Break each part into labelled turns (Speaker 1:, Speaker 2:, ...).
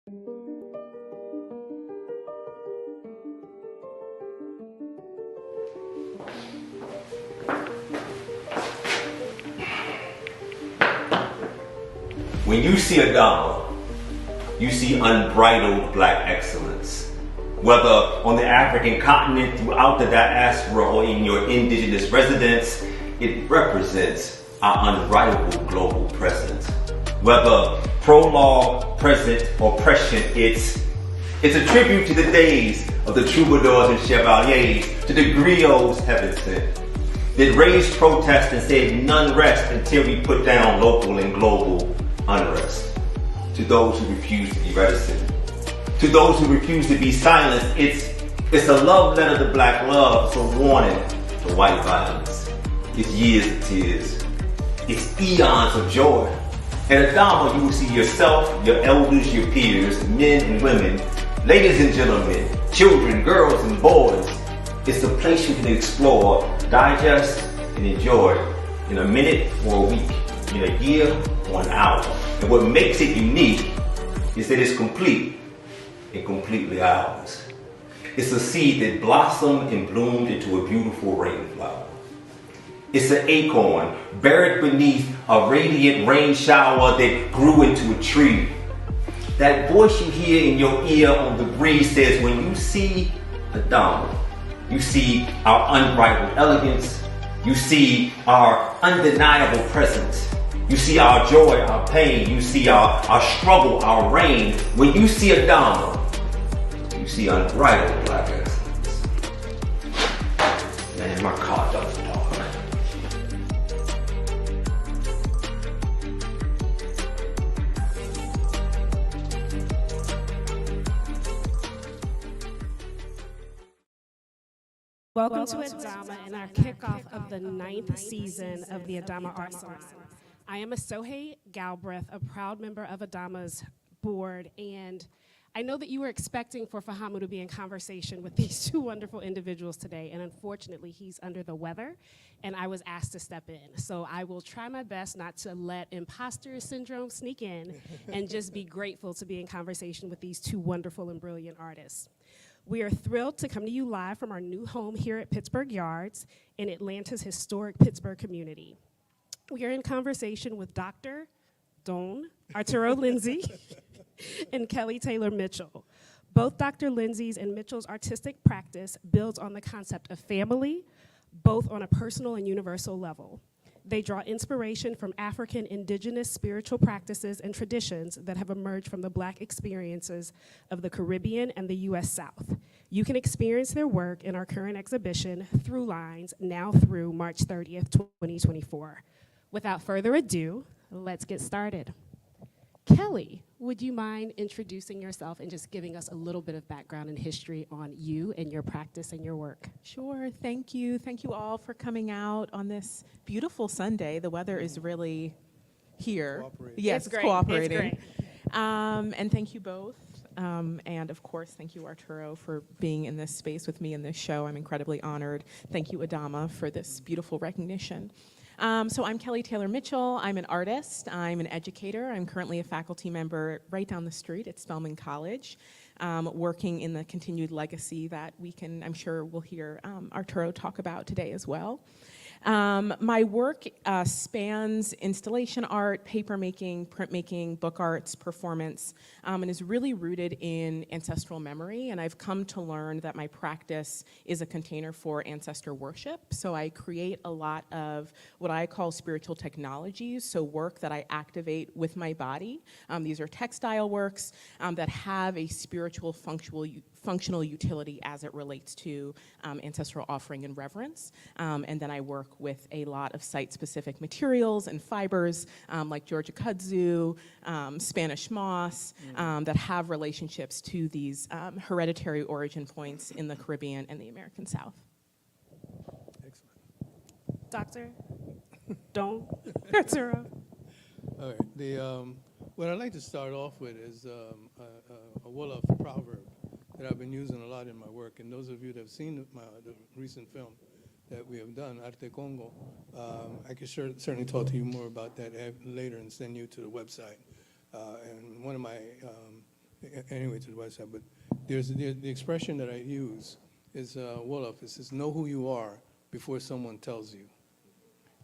Speaker 1: When you see ADAMA, you see unbridled Black excellence. Whether on the African continent, throughout the diaspora, or in your indigenous residence, it represents our unrivaled global presence. Whether prologue, present, or prescient, it's a tribute to the days of the troubadours and chevaliers, to the griots heaven sent, that raised protest and said none rest until we put down local and global unrest. To those who refuse to be reticent, to those who refuse to be silent, it's a love letter to Black love, it's a warning to white violence. It's years of tears, it's eons of joy. At ADAMA, you will see yourself, your elders, your peers, men and women, ladies and gentlemen, children, girls and boys. It's a place you can explore, digest, and enjoy in a minute or a week, in a year or an hour. And what makes it unique is that it's complete and completely ours. It's a seed that blossomed and bloomed into a beautiful rainflower. It's an acorn buried beneath a radiant rain shower that grew into a tree. That voice you hear in your ear on the breeze says, when you see ADAMA, you see our unrivaled elegance, you see our undeniable presence, you see our joy, our pain, you see our struggle, our reign. When you see ADAMA, you see unbridled Black excellence. Man, my car does talk.
Speaker 2: Welcome to ADAMA and our kickoff of the 9th season of the ADAMA Arts Salon. I am Asohe Galbraith, a proud member of ADAMA's board, and I know that you were expecting for Fahamu to be in conversation with these two wonderful individuals today, and unfortunately he's under the weather, and I was asked to step in. So I will try my best not to let imposter syndrome sneak in and just be grateful to be in conversation with these two wonderful and brilliant artists. We are thrilled to come to you live from our new home here at Pittsburgh Yards in Atlanta's historic Pittsburgh community. We are in conversation with Dr. Don Arturo Lindsay and Kelly Taylor Mitchell. Both Dr. Lindsay's and Mitchell's artistic practice builds on the concept of family, both on a personal and universal level. They draw inspiration from African indigenous spiritual practices and traditions that have emerged from the Black experiences of the Caribbean and the US South. You can experience their work in our current exhibition, Through Lines, now through March 30th, 2024. Without further ado, let's get started. Kelly, would you mind introducing yourself and just giving us a little bit of background and history on you and your practice and your work?
Speaker 3: Sure, thank you. Thank you all for coming out on this beautiful Sunday. The weather is really here. Yes,
Speaker 2: it's great.
Speaker 3: cooperating.
Speaker 2: It's great.
Speaker 3: And thank you both. And of course, thank you, Arturo, for being in this space with me in this show. I'm incredibly honored. Thank you, ADAMA, for this beautiful recognition. So I'm Kelly Taylor Mitchell. I'm an artist. I'm an educator. I'm currently a faculty member right down the street at Spelman College, working in the continued legacy that I'm sure we'll hear Arturo talk about today as well. My work spans installation art, papermaking, printmaking, book arts, performance, and is really rooted in ancestral memory. And I've come to learn that my practice is a container for ancestor worship. So I create a lot of what I call spiritual technologies, so work that I activate with my body. These are textile works that have a spiritual functional utility as it relates to ancestral offering and reverence. And then I work with a lot of site-specific materials and fibers like Georgia kudzu, Spanish moss, that have relationships to these hereditary origin points in the Caribbean and the American South.
Speaker 4: Excellent.
Speaker 2: Dr. Don Arturo.
Speaker 4: All right. What I'd like to start off with is a Wolof proverb that I've been using a lot in my work. And those of you that have seen the recent film that we have done, Arte Congo, I can certainly talk to you more about that later and send you to the website. And one of my anyway, to the west side. But there's the expression that I use is Wolof. It says, know who you are before someone tells you.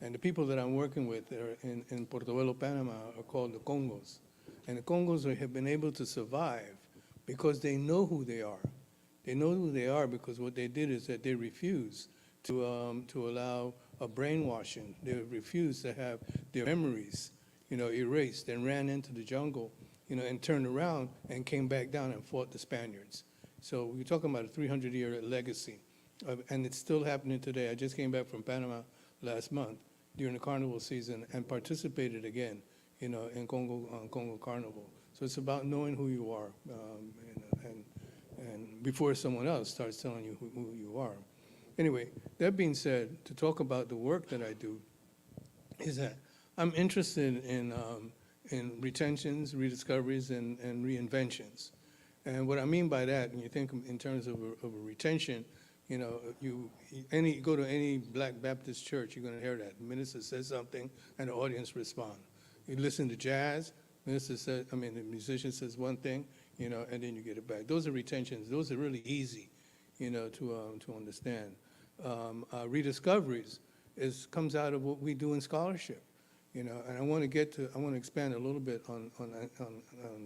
Speaker 4: And the people that I'm working with are in Portobelo, Panama, are called the Congos. And the Congos have been able to survive because they know who they are. They know who they are because what they did is that they refused to allow a brainwashing. They refused to have their memories, erased, and ran into the jungle, and turned around and came back down and fought the Spaniards. So we're talking about a 300-year legacy, and it's still happening today. I just came back from Panama last month during the carnival season and participated again, in Congo Carnival. So it's about knowing who you are, and before someone else starts telling you who you are. Anyway, that being said, to talk about the work that I do, is that I'm interested in retentions, rediscoveries, and reinventions. And what I mean by that, when you think in terms of a retention, you go to any Black Baptist church, you're going to hear that. The minister says something, and the audience respond. You listen to jazz, the musician says one thing, and then you get it back. Those are retentions. Those are really easy, to understand. Rediscoveries comes out of what we do in scholarship, and I want to expand a little bit on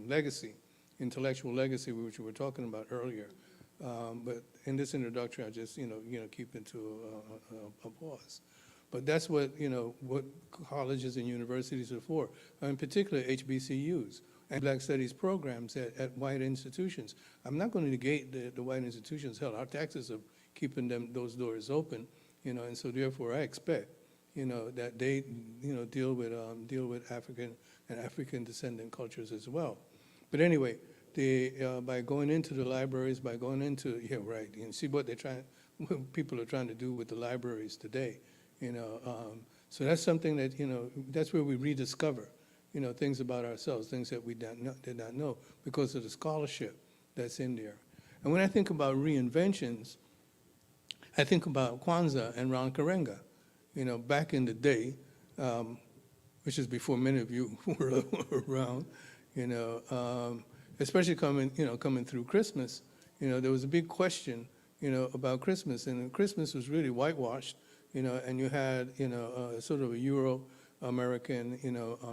Speaker 4: legacy, intellectual legacy, which we were talking about earlier. But in this introduction, I just keep it to a pause. But that's what what colleges and universities are for, in particular HBCUs and Black Studies programs at white institutions. I'm not going to negate the white institutions. Hell, our taxes are keeping those doors open, and so therefore I expect that they deal with African and African descendant cultures as well. But anyway, by going into the libraries, by going into and see what people are trying to do with the libraries today, so that's something that that's where we rediscover things about ourselves, things that we did not know because of the scholarship that's in there. And when I think about reinventions, I think about Kwanzaa and Ron Karenga. Back in the day, which is before many of you were around, especially coming through Christmas, there was a big question, about Christmas, and Christmas was really whitewashed, and you had, sort of a Euro-American,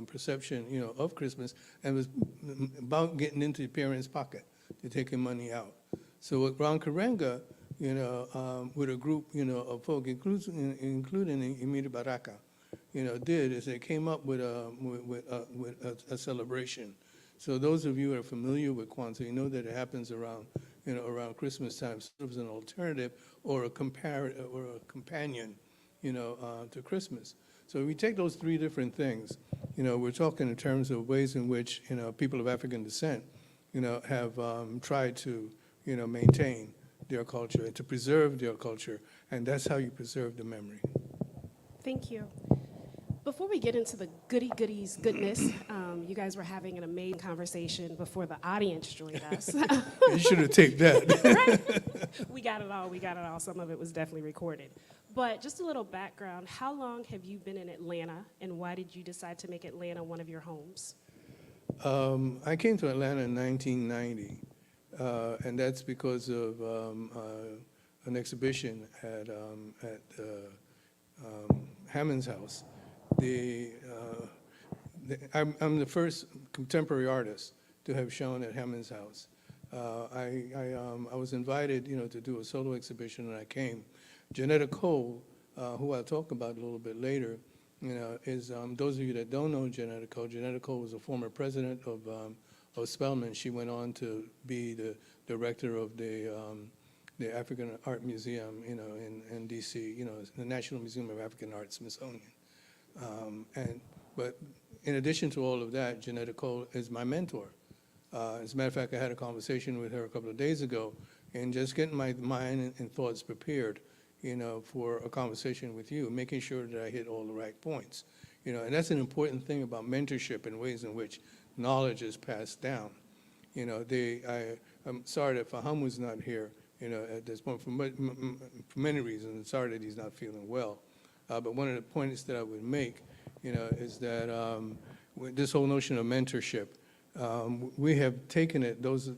Speaker 4: perception, of Christmas, and it was about getting into your parents' pocket, to taking money out. So what Ron Karenga, with a group, of folk, including Emir Baraka, did is they came up with a celebration. So those of you who are familiar with Kwanzaa, you know that it happens around, around Christmas time, sort of as an alternative or a companion, to Christmas. So we take those three different things. We're talking in terms of ways in which, people of African descent, have tried to, maintain their culture and to preserve their culture, and that's how you preserve the memory.
Speaker 2: Thank you. Before we get into the goodies goodness, you guys were having an amazing conversation before the audience joined us.
Speaker 4: You should have taped that.
Speaker 2: Right? We got it all. Some of it was definitely recorded. But just a little background, how long have you been in Atlanta, and why did you decide to make Atlanta one of your homes?
Speaker 4: I came to Atlanta in 1990, and that's because of an exhibition at Hammond's house. I'm the first contemporary artist to have shown at Hammond's house. I was invited, to do a solo exhibition, and I came. Janetta Cole, who I'll talk about a little bit later, is those of you that don't know Janetta Cole was a former president of Spelman. She went on to be the director of the African Art Museum, in D.C., the National Museum of African Art, Smithsonian. But in addition to all of that, Janetta Cole is my mentor. As a matter of fact, I had a conversation with her a couple of days ago, and just getting my mind and thoughts prepared, for a conversation with you, making sure that I hit all the right points. And that's an important thing about mentorship and ways in which knowledge is passed down. I'm sorry that Fahamu's not here, at this point for many reasons. I'm sorry that he's not feeling well. But one of the points that I would make, is that with this whole notion of mentorship, we have taken it, the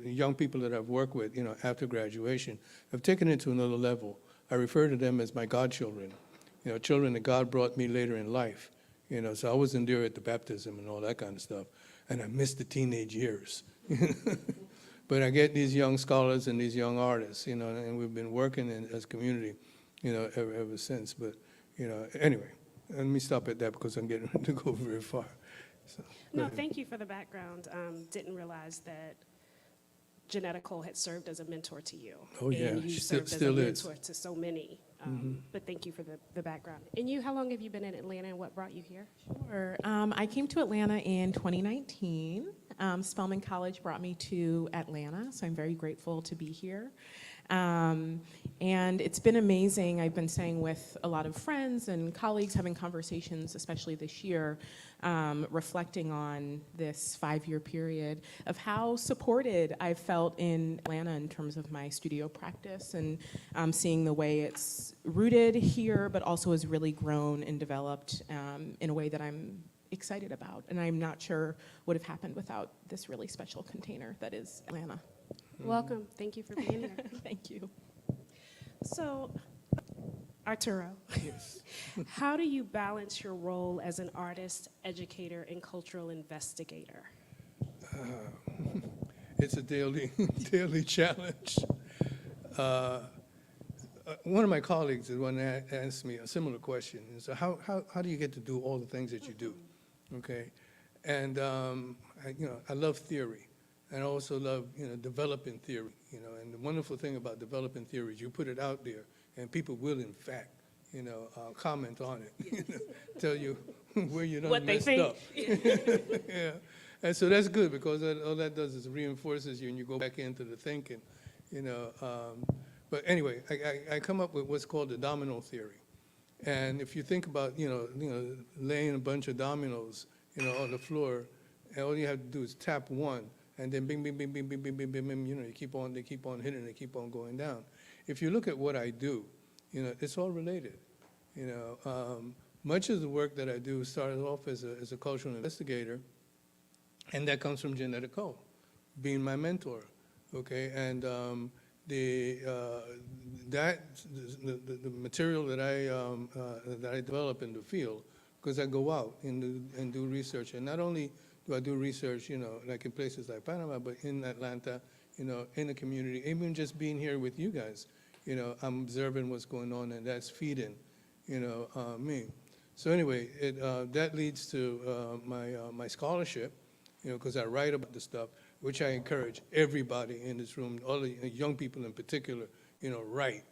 Speaker 4: young people that I've worked with, after graduation, have taken it to another level. I refer to them as my godchildren, children that God brought me later in life. So I wasn't there at the baptism and all that kind of stuff, and I missed the teenage years. But I get these young scholars and these young artists, and we've been working as a community, ever since. But, anyway, let me stop at that because I'm getting ready to go very far. So,
Speaker 2: no, thank you for the background. Didn't realize that Janetta Cole had served as a mentor to you.
Speaker 4: Oh, yeah,
Speaker 2: and you
Speaker 4: she
Speaker 2: served
Speaker 4: still
Speaker 2: as a
Speaker 4: is.
Speaker 2: mentor to so many. But thank you for the background. And you, how long have you been in Atlanta, and what brought you here?
Speaker 3: Sure. I came to Atlanta in 2019. Spelman College brought me to Atlanta, so I'm very grateful to be here. And it's been amazing. I've been staying with a lot of friends and colleagues, having conversations, especially this year, reflecting on this 5-year period of how supported I've felt in Atlanta in terms of my studio practice, and seeing the way it's rooted here, but also has really grown and developed in a way that I'm excited about. And I'm not sure what would have happened without this really special container that is Atlanta.
Speaker 2: Welcome. Thank you for being here.
Speaker 3: Thank you.
Speaker 2: So, Arturo,
Speaker 4: Yes.
Speaker 2: how do you balance your role as an artist, educator, and cultural investigator?
Speaker 4: It's a daily challenge. One of my colleagues is one that asked me a similar question. So how do you get to do all the things that you do? Okay, and I love theory, and I also love developing theory. And the wonderful thing about developing theory is you put it out there, and people will in fact comment on it, tell you where you done
Speaker 2: What they
Speaker 4: messed
Speaker 2: think.
Speaker 4: up. Yeah, and so that's good because all that does is reinforces you, and you go back into the thinking. But anyway, I come up with what's called the domino theory. And if you think about, laying a bunch of dominoes, on the floor, and all you have to do is tap one, and then bing, bing, bing, bing, bing, bing, bing, bing, bing, they keep on hitting, they keep on going down. If you look at what I do, it's all related. Much of the work that I do started off as a cultural investigator, and that comes from Janetta Cole, being my mentor, okay? And the material that I develop in the field, because I go out and do research, and not only do I do research, like in places like Panama, but in Atlanta, in the community, even just being here with you guys, I'm observing what's going on, and that's feeding, me. So anyway, that leads to my scholarship, because I write about the stuff, which I encourage everybody in this room, all the young people in particular, write.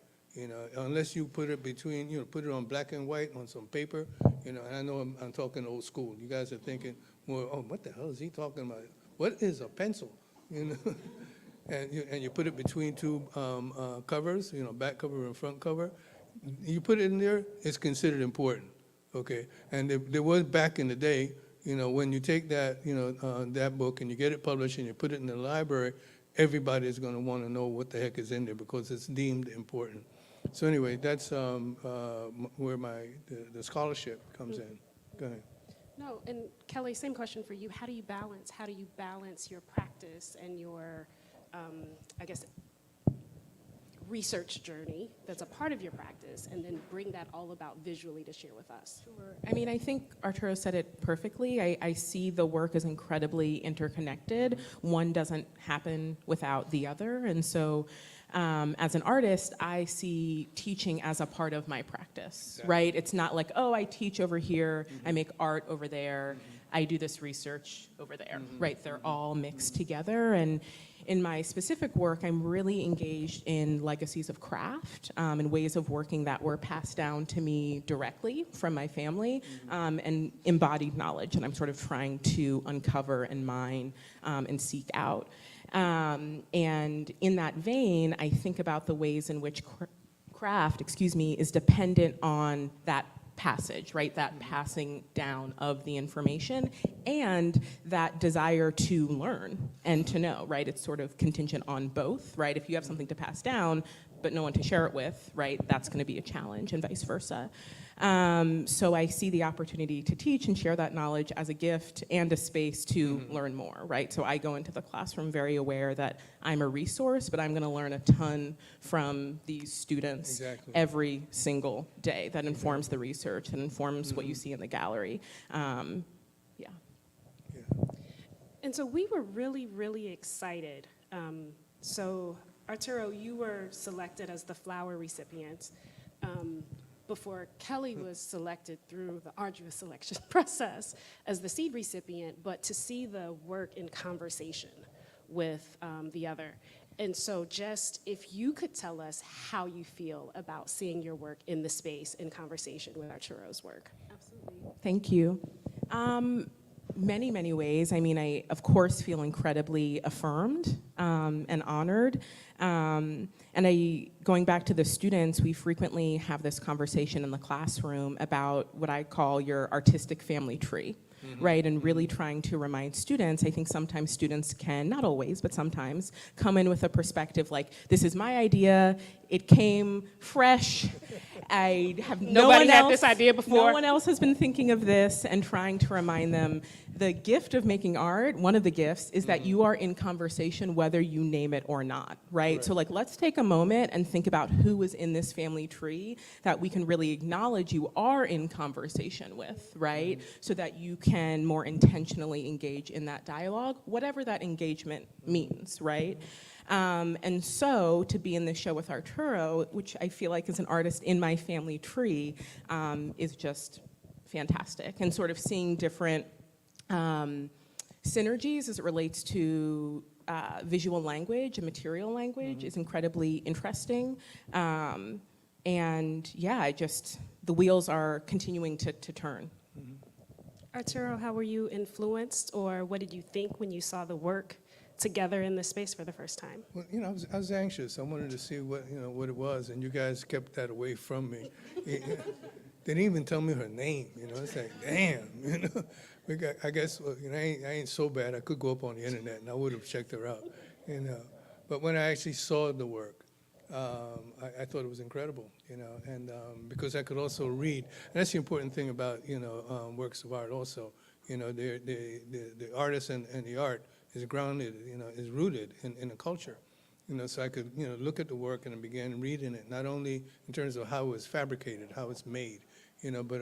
Speaker 4: Unless you put it between, put it on black and white on some paper, and I know I'm talking old school. You guys are thinking, well, oh, what the hell is he talking about? What is a pencil? And you put it between two covers, back cover and front cover. You put it in there, it's considered important, okay? And there was back in the day, when you take that, that book and you get it published and you put it in the library, everybody is going to want to know what the heck is in there because it's deemed important. So anyway, that's where the scholarship comes in. Go ahead.
Speaker 2: No, and Kelly, same question for you. How do you balance your practice and your, I guess, research journey that's a part of your practice, and then bring that all about visually to share with us?
Speaker 3: Sure. I mean, I think Arturo said it perfectly. I see the work as incredibly interconnected. One doesn't happen without the other. And so as an artist, I see teaching as a part of my practice, exactly. Right? It's not like, oh, I teach over here, I make art over there, I do this research over there, right? They're all mixed together. And in my specific work, I'm really engaged in legacies of craft and ways of working that were passed down to me directly from my family and embodied knowledge. And I'm sort of trying to uncover and mine and seek out. And in that vein, I think about the ways in which craft, is dependent on that passage, right? That passing down of the information and that desire to learn and to know, right? It's sort of contingent on both, right? If you have something to pass down, but no one to share it with, right? That's going to be a challenge, and vice versa. So I see the opportunity to teach and share that knowledge as a gift and a space to learn more, right? So I go into the classroom very aware that I'm a resource, but I'm going to learn a ton from these students every single day. That informs the research, that informs what you see in the gallery. Yeah.
Speaker 2: And so we were really, really excited. So Arturo, you were selected as the flower recipient before Kelly was selected through the arduous selection process as the seed recipient, but to see the work in conversation with the other. And so just if you could tell us how you feel about seeing your work in the space in conversation with Arturo's work.
Speaker 3: Absolutely. Thank you. Many, many ways. I mean, I, of course, feel incredibly affirmed and honored. And going back to the students, we frequently have this conversation in the classroom about what I call your artistic family tree, right? And really trying to remind students, I think sometimes students can, not always, but sometimes, come in with a perspective like, this is my idea, it came fresh, I have
Speaker 2: Nobody had this idea before.
Speaker 3: No one else has been thinking of this, and trying to remind them the gift of making art, one of the gifts, is that you are in conversation whether you name it or not, right? So like, let's take a moment and think about who is in this family tree that we can really acknowledge you are in conversation with, right? So that you can more intentionally engage in that dialogue, whatever that engagement means, right? And so to be in this show with Arturo, which I feel like is an artist in my family tree, is just fantastic. And sort of seeing different synergies as it relates to visual language and material language is incredibly interesting. And yeah, the wheels are continuing to turn.
Speaker 2: Arturo, how were you influenced, or what did you think when you saw the work together in this space for the first time?
Speaker 4: Well, you know, I was anxious. I wanted to see what it was, and you guys kept that away from me. They didn't even tell me her name. It's like, damn. I guess I ain't so bad. I could go up on the internet and I would have checked her out. But when I actually saw the work, I thought it was incredible. And because I could also read. And that's the important thing about works of art. Also, the artist and the art is grounded, is rooted in a culture. So I could, look at the work and begin reading it, not only in terms of how it's fabricated, how it's made, but,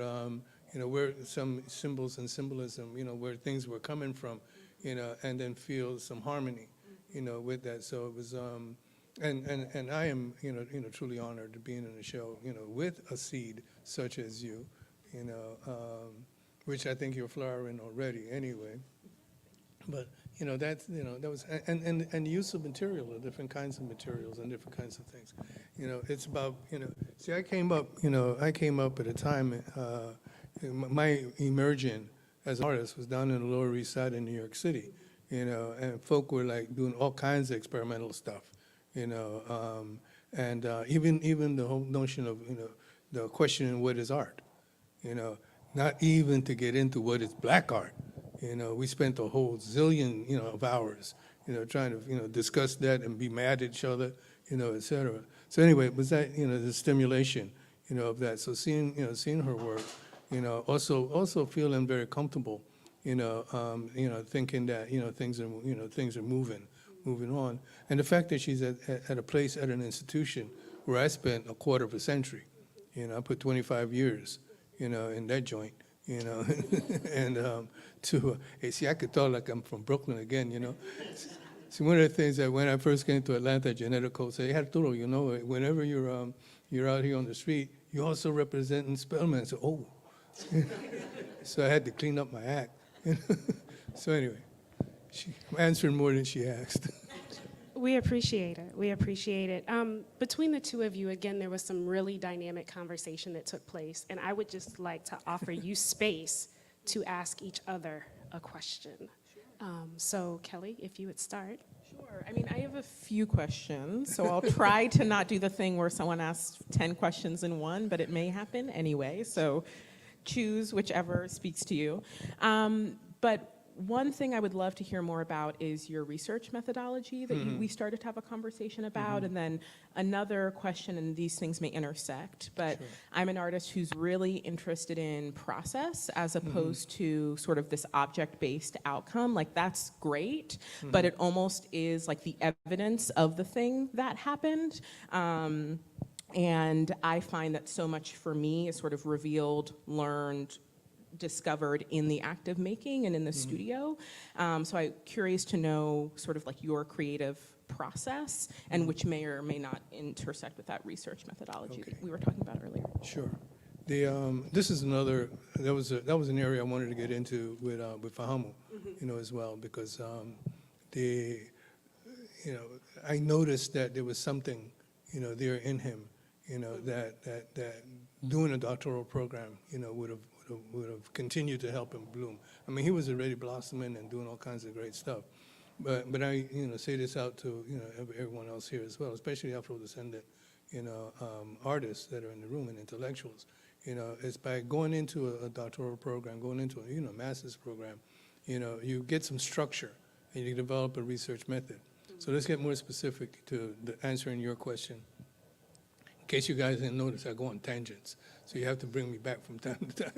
Speaker 4: where some symbols and symbolism, where things were coming from, and then feel some harmony, with that. So it was, and I am, truly honored to be in the show, with a seed such as you, which I think you're flowering already anyway. But that was, and the use of material, the different kinds of materials and different kinds of things. It's about, see, I came up at a time, my emerging as an artist was down in the Lower East Side in New York City, and folk were like doing all kinds of experimental stuff, and even the whole notion of, the questioning what is art, not even to get into what is black art. We spent a whole zillion, of hours, trying to, discuss that and be mad at each other, et cetera. So anyway, it was that, the stimulation, of that. So seeing her work, also feeling very comfortable, thinking that, things are moving on. And the fact that she's at a place, at an institution where I spent a quarter of a century, I put 25 years, in that joint. And see, I could talk like I'm from Brooklyn again, See, one of the things that when I first came to Atlanta, Genetic Code said, hey, Arturo, whenever you're out here on the street, you're also representing Spelman. So, oh. So I had to clean up my act. So anyway, she answered more than she asked.
Speaker 2: We appreciate it. We appreciate it. Between the two of you, again, there was some really dynamic conversation that took place, and I would just like to offer you space to ask each other a question. So Kelly, if you would start.
Speaker 3: Sure. I mean, I have a few questions, so I'll try to not do the thing where someone asks 10 questions in one, but it may happen anyway, so choose whichever speaks to you. But one thing I would love to hear more about is your research methodology that we started to have a conversation about, and then another question, and these things may intersect, but I'm an artist who's really interested in process as opposed to sort of this object-based outcome. Like, that's great, but it almost is like the evidence of the thing that happened. And I find that so much for me is sort of revealed, learned, discovered in the act of making and in the studio. So I'm curious to know sort of like your creative process, and which may or may not intersect with that research methodology that we were talking about earlier.
Speaker 4: Sure. This is another, that was an area I wanted to get into with Fahamu, as well, because I noticed that there was something, there in him, that doing a doctoral program, would have continued to help him bloom. I mean, he was already blossoming and doing all kinds of great stuff. But I, say this out to, everyone else here as well, especially Afro-descendant, artists that are in the room and intellectuals. It's by going into a doctoral program, going into a, master's program, you get some structure and you develop a research method. So let's get more specific to answering your question. In case you guys didn't notice, I go on tangents. So you have to bring me back from time to time.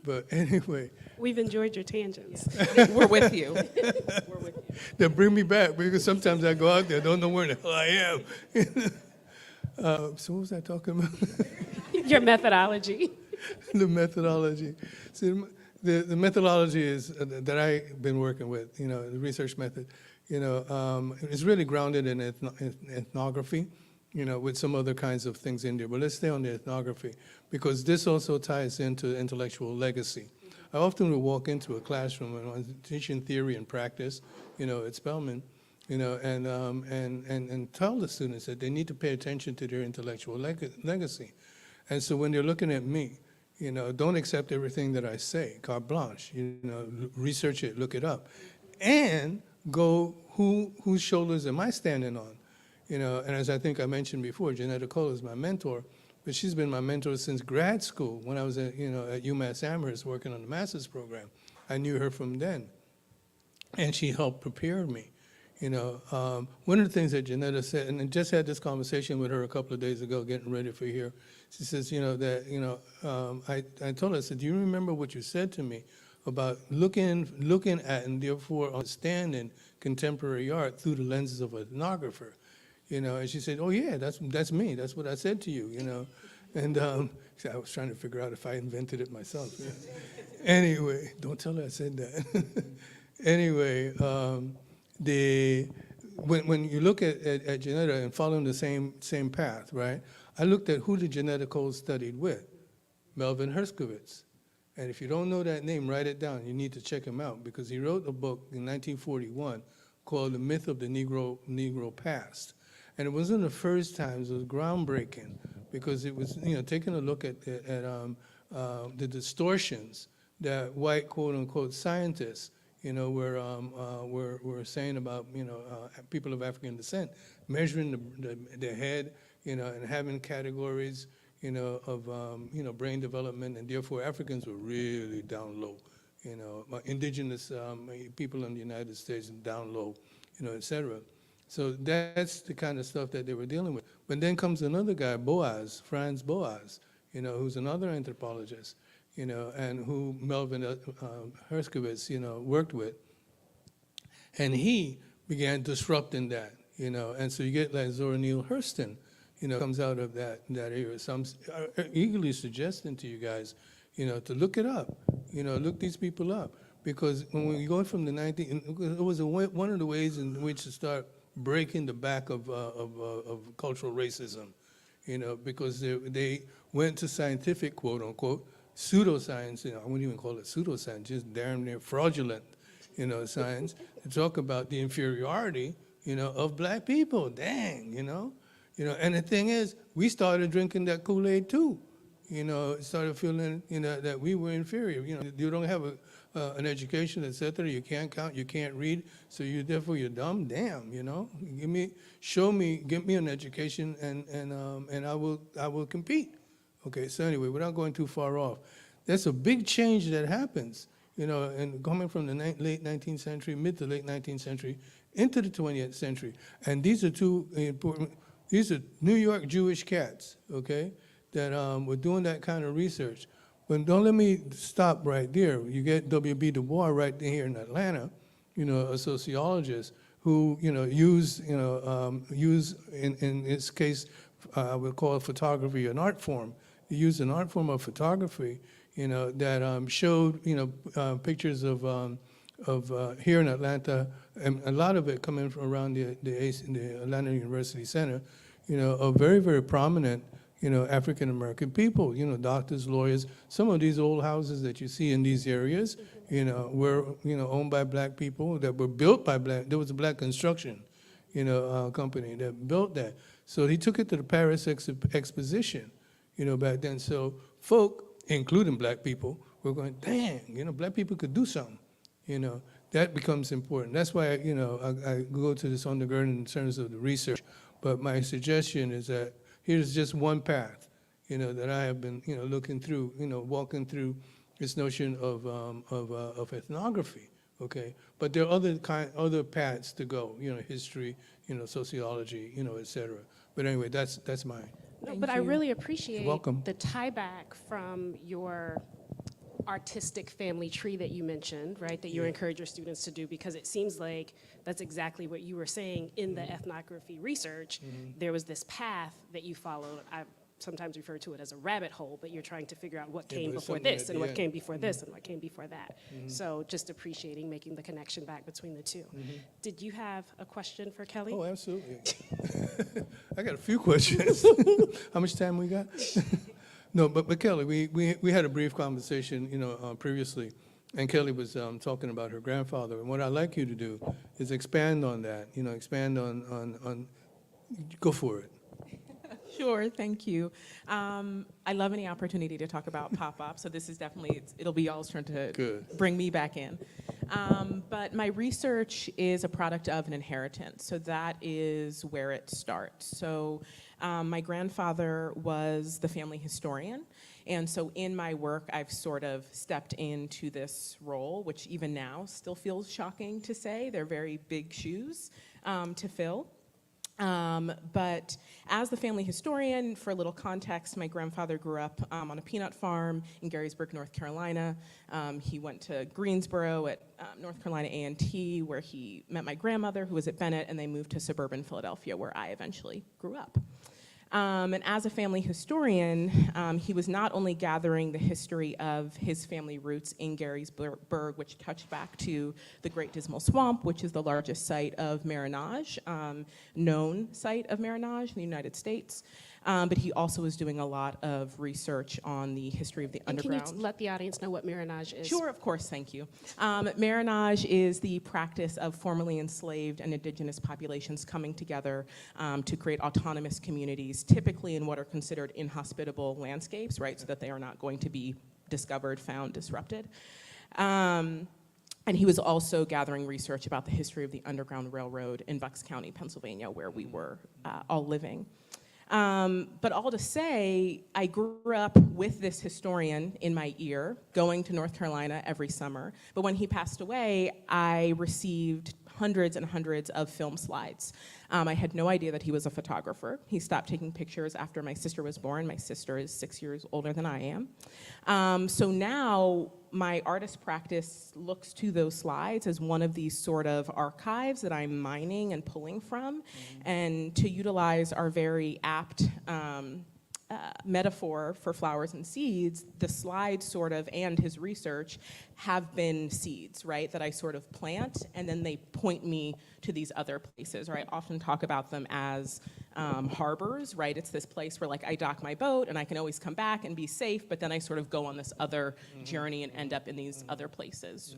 Speaker 4: But anyway.
Speaker 2: We've enjoyed your tangents.
Speaker 3: We're with you. We're with you.
Speaker 4: They bring me back, because sometimes I go out there, don't know where the hell I am. So what was I talking about?
Speaker 2: Your methodology.
Speaker 4: The methodology. See, the methodology is that I've been working with, the research method, is really grounded in ethnography, with some other kinds of things in there. But let's stay on the ethnography, because this also ties into intellectual legacy. I often will walk into a classroom and I'm teaching theory and practice, at Spelman, and tell the students that they need to pay attention to their intellectual legacy. And so when they're looking at me, don't accept everything that I say, carte blanche, research it, look it up, and go, whose shoulders am I standing on? And as I think I mentioned before, Janetta Cole is my mentor, but she's been my mentor since grad school when I was at, at UMass Amherst working on the master's program. I knew her from then, and she helped prepare me. One of the things that Janetta said, and I just had this conversation with her a couple of days ago, getting ready for here. She says, I told her, I said, do you remember what you said to me about looking at and therefore understanding contemporary art through the lenses of an ethnographer? And she said, oh yeah, that's me. That's what I said to you, And I was trying to figure out if I invented it myself. Anyway, don't tell her I said that. Anyway, when you look at Janetta and following the same path, right? I looked at who the Janetta Cole studied with, Melvin Herskovits. And if you don't know that name, write it down. You need to check him out, because he wrote a book in 1941 called The Myth of the Negro Past. And it wasn't the first time, it was groundbreaking, because it was, taking a look at the distortions that white, quote unquote, scientists, were saying about, people of African descent, measuring the head, and having categories, of, brain development, and therefore Africans were really down low, indigenous people in the United States down low, et cetera. So that's the kind of stuff that they were dealing with. But then comes another guy, Franz Boas, who's another anthropologist, and who Melvin Herskovits, worked with. And he began disrupting that, and so you get like Zora Neale Hurston, comes out of that area. So I'm eagerly suggesting to you guys, to look it up, look these people up. Because when we go from the it was one of the ways in which to start breaking the back of cultural racism, because they went to scientific, quote unquote, pseudoscience, I wouldn't even call it pseudoscience, just damn near fraudulent, science, to talk about the inferiority, of black people. Dang, and the thing is, we started drinking that Kool-Aid too, started feeling, that we were inferior. You don't have an education, et cetera. You can't count, you can't read, so therefore you're dumb. Damn, give me an education, and I will compete. Okay, so anyway, without going too far off, that's a big change that happens, you know, and coming from the late 19th century, mid to late 19th century, into the 20th century. And these are two important, these are New York Jewish cats, okay, that were doing that kind of research. But don't let me stop right there. You get W.B. Du Bois right here in Atlanta, you know, a sociologist who, you know, use in this case, I would call photography an art form. He used an art form of photography, you know, that showed, you know, pictures of here in Atlanta, and a lot of it coming from around the Atlanta University Center, you know, of very, very prominent, you know, African-American people, you know, doctors, lawyers. Some of these old houses that you see in these areas, you know, were, you know, owned by black people, that were built by black. There was a black construction, you know, company that built that. So he took it to the Paris Exposition, you know, back then. So folk, including black people, were going, dang, you know, black people could do something, you know. That becomes important. That's why, you know, I go to this undergirding in terms of the research. But my suggestion is that here's just one path, you know, that I have been, you know, looking through, you know, walking through this notion of ethnography, okay? But there are other paths to go, you know, history, you know, sociology, you know, et cetera. But anyway, that's mine.
Speaker 2: No, but I really appreciate
Speaker 4: welcome.
Speaker 2: the tie back from your artistic family tree that you mentioned, right, that you encourage your students to do, because it seems like that's exactly what you were saying in the ethnography research. There was this path that you followed. I sometimes refer to it as a rabbit hole, but you're trying to figure out what came before this and what came before this and what came before that. So just appreciating making the connection back between the two. Did you have a question for Kelly?
Speaker 4: Oh, absolutely. I got a few questions. How much time we got? No, but Kelly, we had a brief conversation, you know, previously, and Kelly was talking about her grandfather. And what I'd like you to do is expand on that, you know, expand on go for it.
Speaker 3: Sure, thank you. I love any opportunity to talk about pop-up, so this is definitely, it'll be y'all's turn to bring me back in. But my research is a product of an inheritance, so that is where it starts. So my grandfather was the family historian, and so in my work, I've sort of stepped into this role, which even now still feels shocking to say. They're very big shoes to fill. But as the family historian, for a little context, my grandfather grew up on a peanut farm in Garysburg, North Carolina. He went to Greensboro at North Carolina A&T, where he met my grandmother, who was at Bennett, and they moved to suburban Philadelphia, where I eventually grew up. And as a family historian, he was not only gathering the history of his family roots in Garysburg, which touched back to the Great Dismal Swamp, which is the largest site of marronage, known site of marronage in the United States, but he also was doing a lot of research on the history of the underground.
Speaker 2: Can you let the audience know what marronage is?
Speaker 3: Sure, of course, thank you. Marronage is the practice of formerly enslaved and indigenous populations coming together to create autonomous communities, typically in what are considered inhospitable landscapes, right, so that they are not going to be discovered, found, disrupted. And he was also gathering research about the history of the Underground Railroad in Bucks County, Pennsylvania, where we were all living. But all to say, I grew up with this historian in my ear, going to North Carolina every summer. But when he passed away, I received hundreds and hundreds of film slides. I had no idea that he was a photographer. He stopped taking pictures after my sister was born. My sister is 6 years older than I am. So now my artist practice looks to those slides as one of these sort of archives that I'm mining and pulling from, and to utilize our very apt metaphor for flowers and seeds, the slides sort of, and his research, have been seeds, right, that I sort of plant, and then they point me to these other places, right? I often talk about them as harbors, right? It's this place where, like, I dock my boat and I can always come back and be safe, but then I sort of go on this other journey and end up in these other places.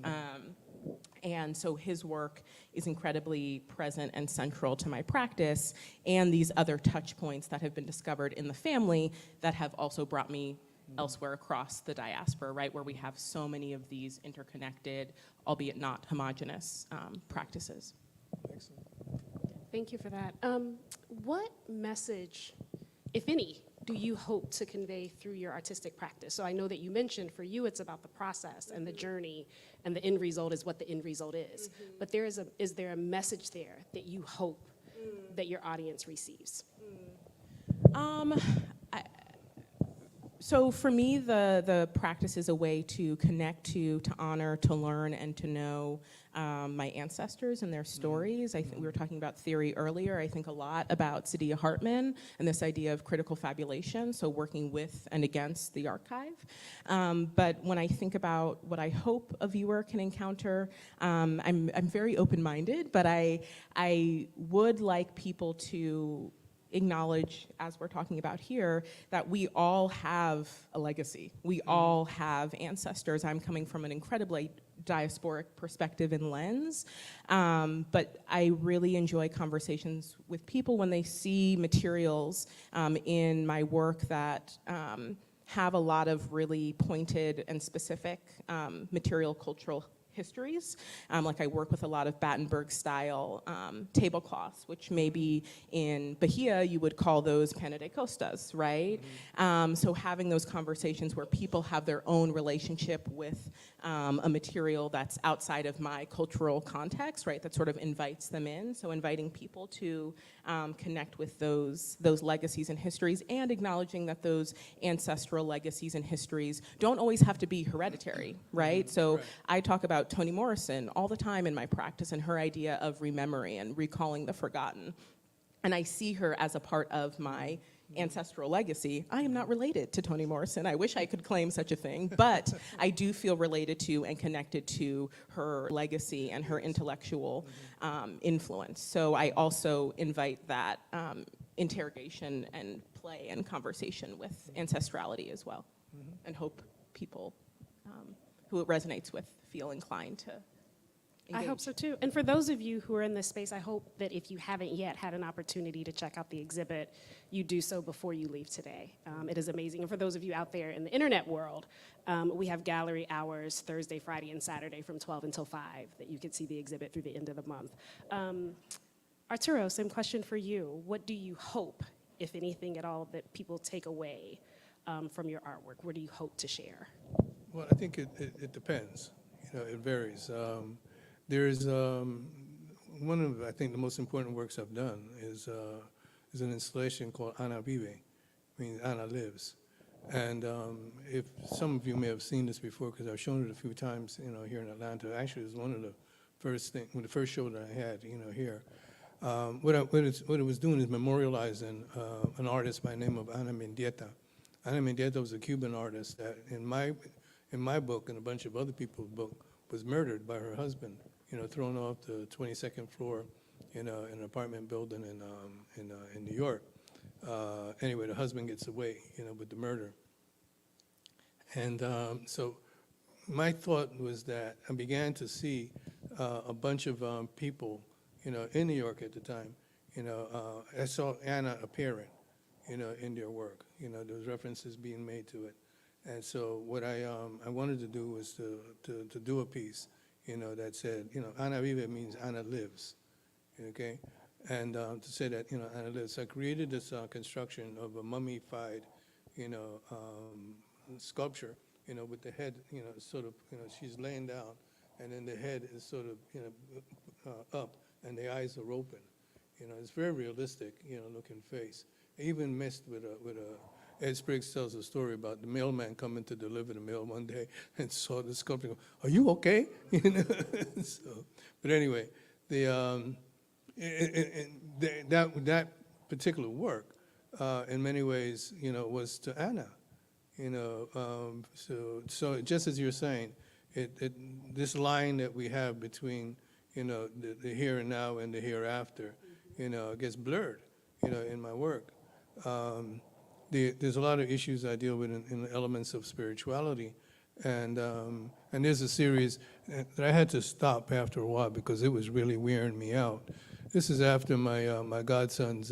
Speaker 3: And so his work is incredibly present and central to my practice, and these other touch points that have been discovered in the family that have also brought me elsewhere across the diaspora, right, where we have so many of these interconnected, albeit not homogeneous, practices.
Speaker 4: Excellent.
Speaker 2: Thank you for that. What message, if any, do you hope to convey through your artistic practice? So I know that you mentioned for you it's about the process and the journey, and the end result is what the end result is. But is there a message there that you hope that your audience receives?
Speaker 3: So for me, the practice is a way to connect to honor, to learn, and to know my ancestors and their stories. I think we were talking about theory earlier. I think a lot about Saidiya Hartman and this idea of critical fabulation, so working with and against the archive. But when I think about what I hope a viewer can encounter, I'm very open-minded, but I would like people to acknowledge, as we're talking about here, that we all have a legacy. We all have ancestors. I'm coming from an incredibly diasporic perspective and lens, but I really enjoy conversations with people when they see materials in my work that have a lot of really pointed and specific material cultural histories. Like I work with a lot of Battenberg-style tablecloths, which maybe in Bahia you would call those panna de costas, right? So having those conversations where people have their own relationship with a material that's outside of my cultural context, right? That sort of invites them in. So inviting people to connect with those legacies and histories, and acknowledging that those ancestral legacies and histories don't always have to be hereditary, right? So I talk about Toni Morrison all the time in my practice and her idea of rememory and recalling the forgotten. And I see her as a part of my ancestral legacy. I am not related to Toni Morrison. I wish I could claim such a thing, but I do feel related to and connected to her legacy and her intellectual influence. So I also invite that interrogation and play and conversation with ancestrality as well, and hope people who it resonates with feel inclined to engage.
Speaker 2: I hope so too. And for those of you who are in this space, I hope that if you haven't yet had an opportunity to check out the exhibit, you do so before you leave today. It is amazing. And for those of you out there in the internet world, we have gallery hours Thursday, Friday, and Saturday from 12 until 5 that you can see the exhibit through the end of the month. Arturo, same question for you. What do you hope, if anything at all, that people take away from your artwork? What do you hope to share?
Speaker 4: Well, I think it depends. You know, it varies. There's one of, I think, the most important works I've done is an installation called Ana Vive, means Ana lives. And if some of you may have seen this before, because I've shown it a few times, you know, here in Atlanta. Actually, it was one of the first show that I had, you know, here. What it was doing is memorializing an artist by the name of Ana Mendieta. Ana Mendieta was a Cuban artist that, in my book and a bunch of other people's book, was murdered by her husband, you know, thrown off the 22nd floor in an apartment building in New York. Anyway, the husband gets away, you know, with the murder. And so my thought was that I began to see a bunch of people, you know, in New York at the time, you know, I saw Anna appearing, you know, in their work. You know, there was references being made to it. And so what I wanted to do was to do a piece, you know, that said, you know, Ana Vive means Ana lives, okay? And to say that, you know, Ana lives. So I created this construction of a mummified, you know, sculpture, you know, with the head, you know, sort of, you know, she's laying down, and then the head is sort of, you know, up, and the eyes are open. You know, it's very realistic, you know, looking face. I even messed with a Ed Spriggs tells a story about the mailman coming to deliver the mail one day and saw the sculpture go, "Are you okay?" You know? So, but anyway, that particular work, in many ways, you know, was to Anna. You know, so just as you're saying, this line that we have between, you know, the here and now and the hereafter, you know, gets blurred, you know, in my work. There's a lot of issues I deal with in the elements of spirituality, and there's a series that I had to stop after a while because it was really wearing me out. This is after my godson's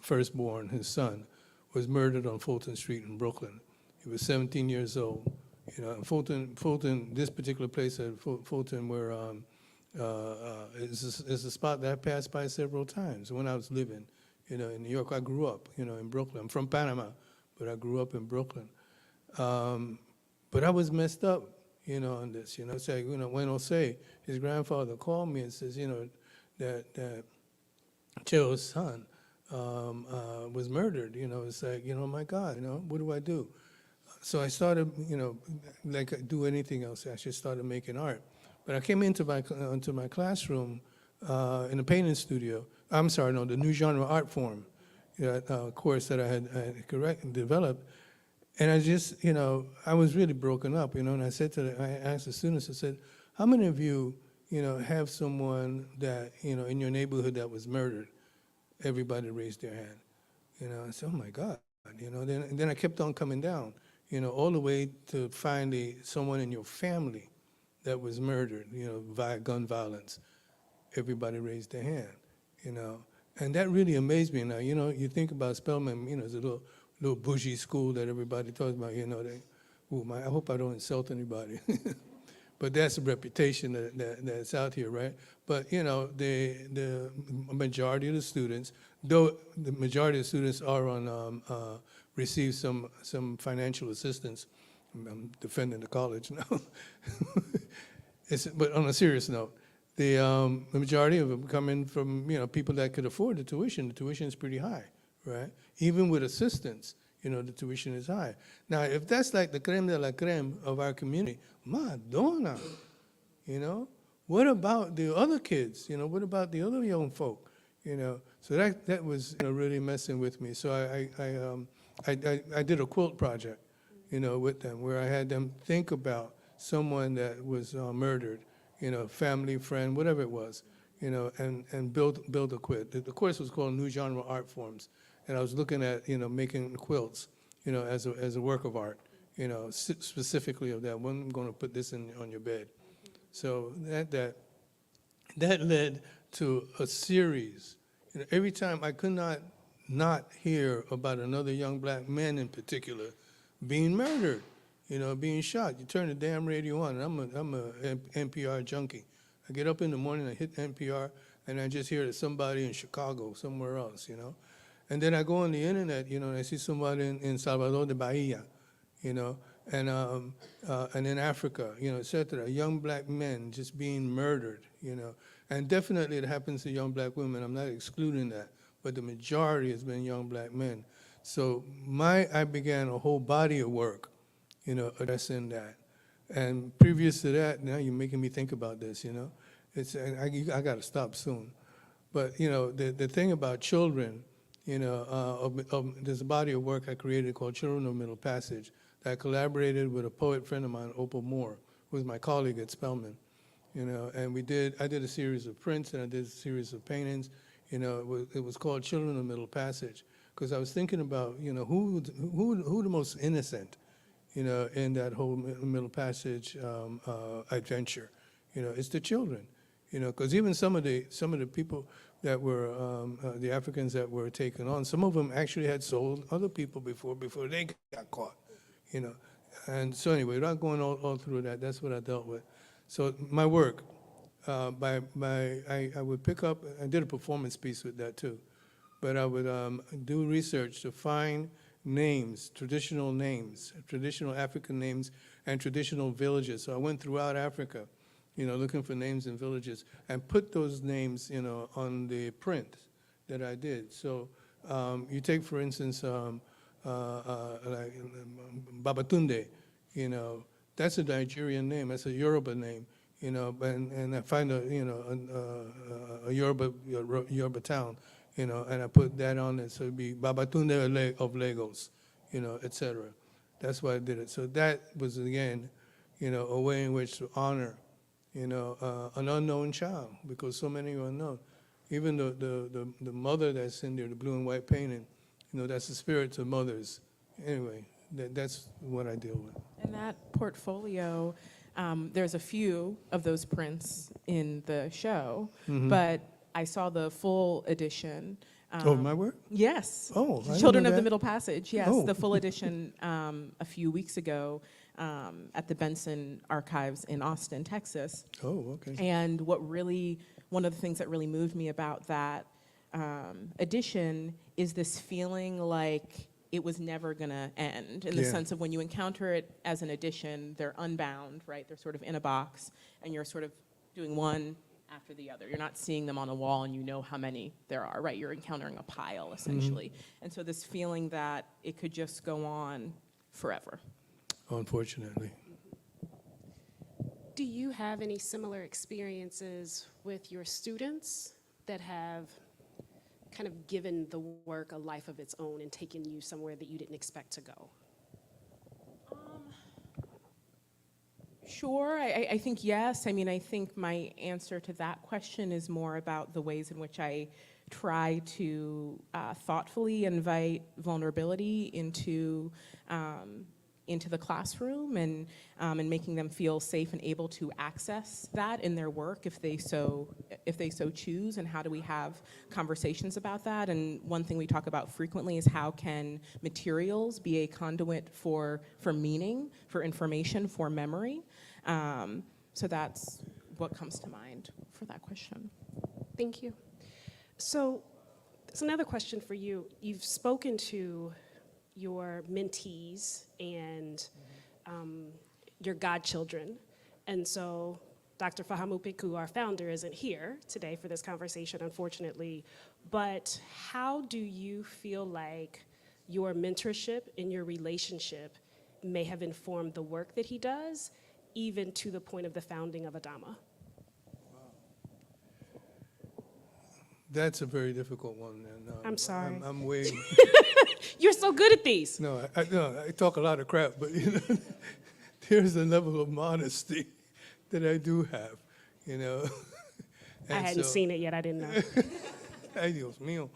Speaker 4: firstborn, his son, was murdered on Fulton Street in Brooklyn. He was 17 years old. You know, Fulton, this particular place at Fulton, where is a spot that I passed by several times when I was living. You know, in New York. I grew up, you know, in Brooklyn. I'm from Panama, but I grew up in Brooklyn. But I was messed up, you know, on this. You know, it's like, you know, when Jose, his grandfather, called me and says, you know, that Cheo's son was murdered. You know, it's like, you know, my God, you know, what do I do? So I started, you know, like I do anything else, I just started making art. But I came into my classroom in the painting studio. I'm sorry, no, the new genre art form, course that I had developed. And I just, you know, I was really broken up, you know, and I asked the students, I said, how many of you, you know, have someone that, you know, in your neighborhood that was murdered? Everybody raised their hand. You know, I said, oh my God, you know, then I kept on coming down, you know, all the way to find someone in your family that was murdered, you know, via gun violence. Everybody raised their hand, you know. And that really amazed me. Now, you know, you think about Spelman, you know, it's a little bougie school that everybody talks about, you know. I hope I don't insult anybody. But that's the reputation that's out here, right? But, you know, the majority of the students, though the majority of the students are on, receive some financial assistance. I'm defending the college now. But on a serious note, the majority of them coming from, you know, people that could afford the tuition. The tuition is pretty high, right? Even with assistance, you know, the tuition is high. Now, if that's like the creme de la creme of our community, Madonna, you know? What about the other kids? You know, what about the other young folk? You know, so that was, you know, really messing with me. So I did a quilt project, you know, with them, where I had them think about someone that was murdered, you know, family, friend, whatever it was, you know, and build a quilt. The course was called New Genre Art Forms, and I was looking at, you know, making quilts, you know, as a work of art, you know, specifically of that. When I'm going to put this on your bed. So that led to a series. You know, every time I could not hear about another young black man in particular being murdered, you know, being shot. You turn the damn radio on, and I'm a NPR junkie. I get up in the morning, I hit NPR, and I just hear that somebody in Chicago, somewhere else, you know. And then I go on the internet, you know, and I see somebody in Salvador de Bahia, you know, and in Africa, you know, et cetera. Young black men just being murdered, you know. And definitely it happens to young black women. I'm not excluding that, but the majority has been young black men. So I began a whole body of work, you know, addressing that. And previous to that, now you're making me think about this, you know. I got to stop soon. But, you know, the thing about children, you know, there's a body of work I created called Children of Middle Passage that I collaborated with a poet friend of mine, Opal Moore, who was my colleague at Spelman, you know. And I did a series of prints and I did a series of paintings. You know, it was called Children of Middle Passage, because I was thinking about, you know, who the most innocent, you know, in that whole Middle Passage adventure. You know, it's the children, you know, because even some of the people that were the Africans that were taken on, some of them actually had sold other people before they got caught, you know. And so anyway, without going all through that, that's what I dealt with. So my work, I would pick up, I did a performance piece with that too, but I would do research to find names, traditional African names, and traditional villages. So I went throughout Africa, you know, looking for names and villages, and put those names, you know, on the print that I did. So you take, for instance, like Babatunde, you know, that's a Nigerian name, that's a Yoruba name, you know, and I find a Yoruba town, you know, and I put that on it, so it'd be Babatunde of Lagos, you know, et cetera. That's why I did it. So that was, again, you know, a way in which to honor, you know, an unknown child, because so many are unknown. Even the mother that's in there, the blue and white painting, you know, that's the spirits of mothers. Anyway, that's what I deal with.
Speaker 3: And that portfolio, there's a few of those prints in the show, but I saw the full edition.
Speaker 4: My work?
Speaker 3: Yes.
Speaker 4: Oh, I
Speaker 3: Children
Speaker 4: didn't know
Speaker 3: of the
Speaker 4: that.
Speaker 3: Middle Passage, yes.
Speaker 4: Oh.
Speaker 3: The full edition a few weeks ago at the Benson Archives in Austin, Texas.
Speaker 4: Oh, okay.
Speaker 3: And one of the things that really moved me about that edition is this feeling like it was never gonna end, in the sense of when you encounter it as an addition, they're unbound, right? They're sort of in a box, and you're sort of doing one after the other. You're not seeing them on a wall and you know how many there are, right? You're encountering a pile, essentially. And so this feeling that it could just go on forever.
Speaker 4: Unfortunately.
Speaker 2: Do you have any similar experiences with your students that have kind of given the work a life of its own and taken you somewhere that you didn't expect to go?
Speaker 3: Sure, I think yes. I mean, I think my answer to that question is more about the ways in which I try to thoughtfully invite vulnerability into the classroom, and making them feel safe and able to access that in their work if they so choose. And how do we have conversations about that? And one thing we talk about frequently is how can materials be a conduit for meaning, for information, for memory. So that's what comes to mind for that question.
Speaker 2: Thank you. So there's another question for you. You've spoken to your mentees and your godchildren. And so Dr. Fahamu Pecou, our founder, isn't here today for this conversation, unfortunately. But how do you feel like your mentorship and your relationship may have informed the work that he does, even to the point of the founding of ADAMA?
Speaker 4: That's a very difficult one. And,
Speaker 2: I'm sorry.
Speaker 4: I'm way...
Speaker 2: You're so good at these.
Speaker 4: No, I talk a lot of crap, but you know, there's a level of modesty that I do have, you know.
Speaker 2: I hadn't seen it yet. I didn't know.
Speaker 4: Ay, Dios mío.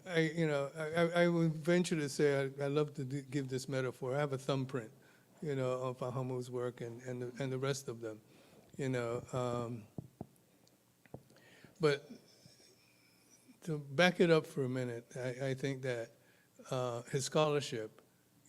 Speaker 4: I would venture to say I love to give this metaphor. I have a thumbprint, you know, of Fahamu's work and the rest of them, you know. But to back it up for a minute, I think that his scholarship,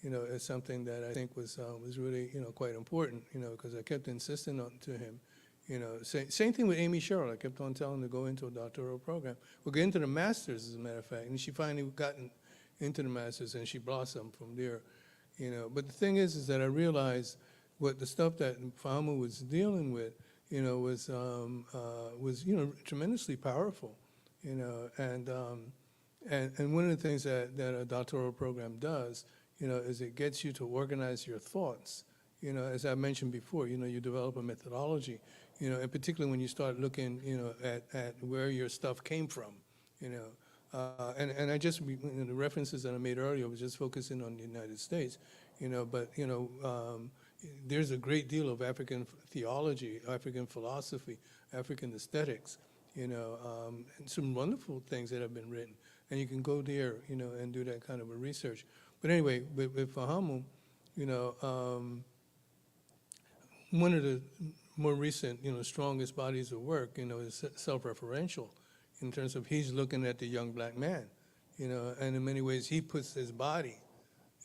Speaker 4: you know, is something that I think was really, you know, quite important, you know, because I kept insisting on to him, you know. Same thing with Amy Sherrill. I kept on telling her to go into a doctoral program. We'll get into the master's, as a matter of fact, and she finally gotten into the master's, and she blossomed from there, you know. But the thing is that I realized what the stuff that Fahamu was dealing with, you know, was you know, tremendously powerful, you know, and one of the things that a doctoral program does, you know, is it gets you to organize your thoughts. You know, as I mentioned before, you know, you develop a methodology, you know, and particularly when you start looking, you know, at where your stuff came from, you know. And I just, you know, the references that I made earlier was just focusing on the United States, you know, but, you know, there's a great deal of African theology, African philosophy, African aesthetics, you know, and some wonderful things that have been written. And you can go there, you know, and do that kind of a research. But anyway, with Fahamu, you know, one of the more recent, you know, strongest bodies of work, you know, is self-referential in terms of he's looking at the young black man, you know, and in many ways he puts his body,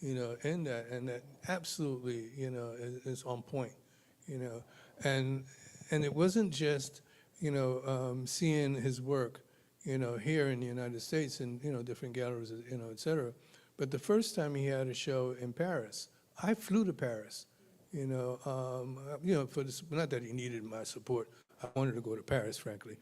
Speaker 4: you know, in that, and that absolutely, you know, is on point, you know. And it wasn't just, you know, seeing his work, you know, here in the United States and, you know, different galleries, you know, et cetera. But the first time he had a show in Paris, I flew to Paris, you know, for this, not that he needed my support. I wanted to go to Paris, frankly.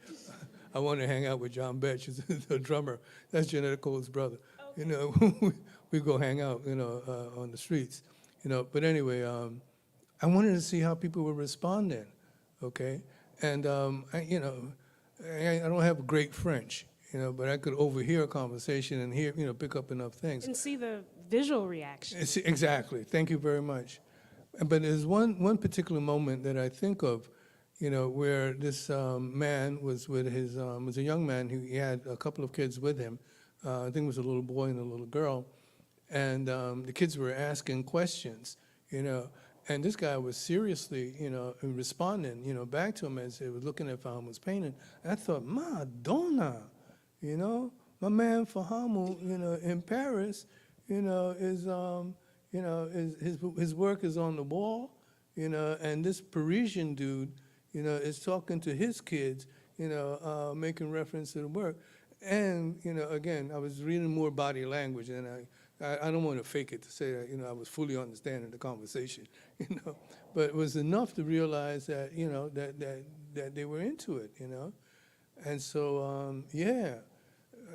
Speaker 4: I wanted to hang out with John Betch, the drummer. That's Jeanette Cole's brother. Okay. You know, we go hang out, you know, on the streets, you know. But anyway, I wanted to see how people were responding, okay? And, you know, I don't have great French, you know, but I could overhear a conversation and hear, you know, pick up enough things.
Speaker 2: And see the visual reaction.
Speaker 4: Exactly. Thank you very much. But there's one particular moment that I think of, you know, where this man was with his, was a young man who he had a couple of kids with him. I think it was a little boy and a little girl. And the kids were asking questions, you know, and this guy was seriously, you know, responding, you know, back to him as he was looking at Fahamu's painting. And I thought, Madonna, you know, my man Fahamu, you know, in Paris, you know, is, you know, his work is on the wall, you know, and this Parisian dude, you know, is talking to his kids, you know, making reference to the work. And, you know, again, I was reading more body language, and I don't want to fake it to say that, I was fully understanding the conversation, but it was enough to realize that, that they were into it, And so,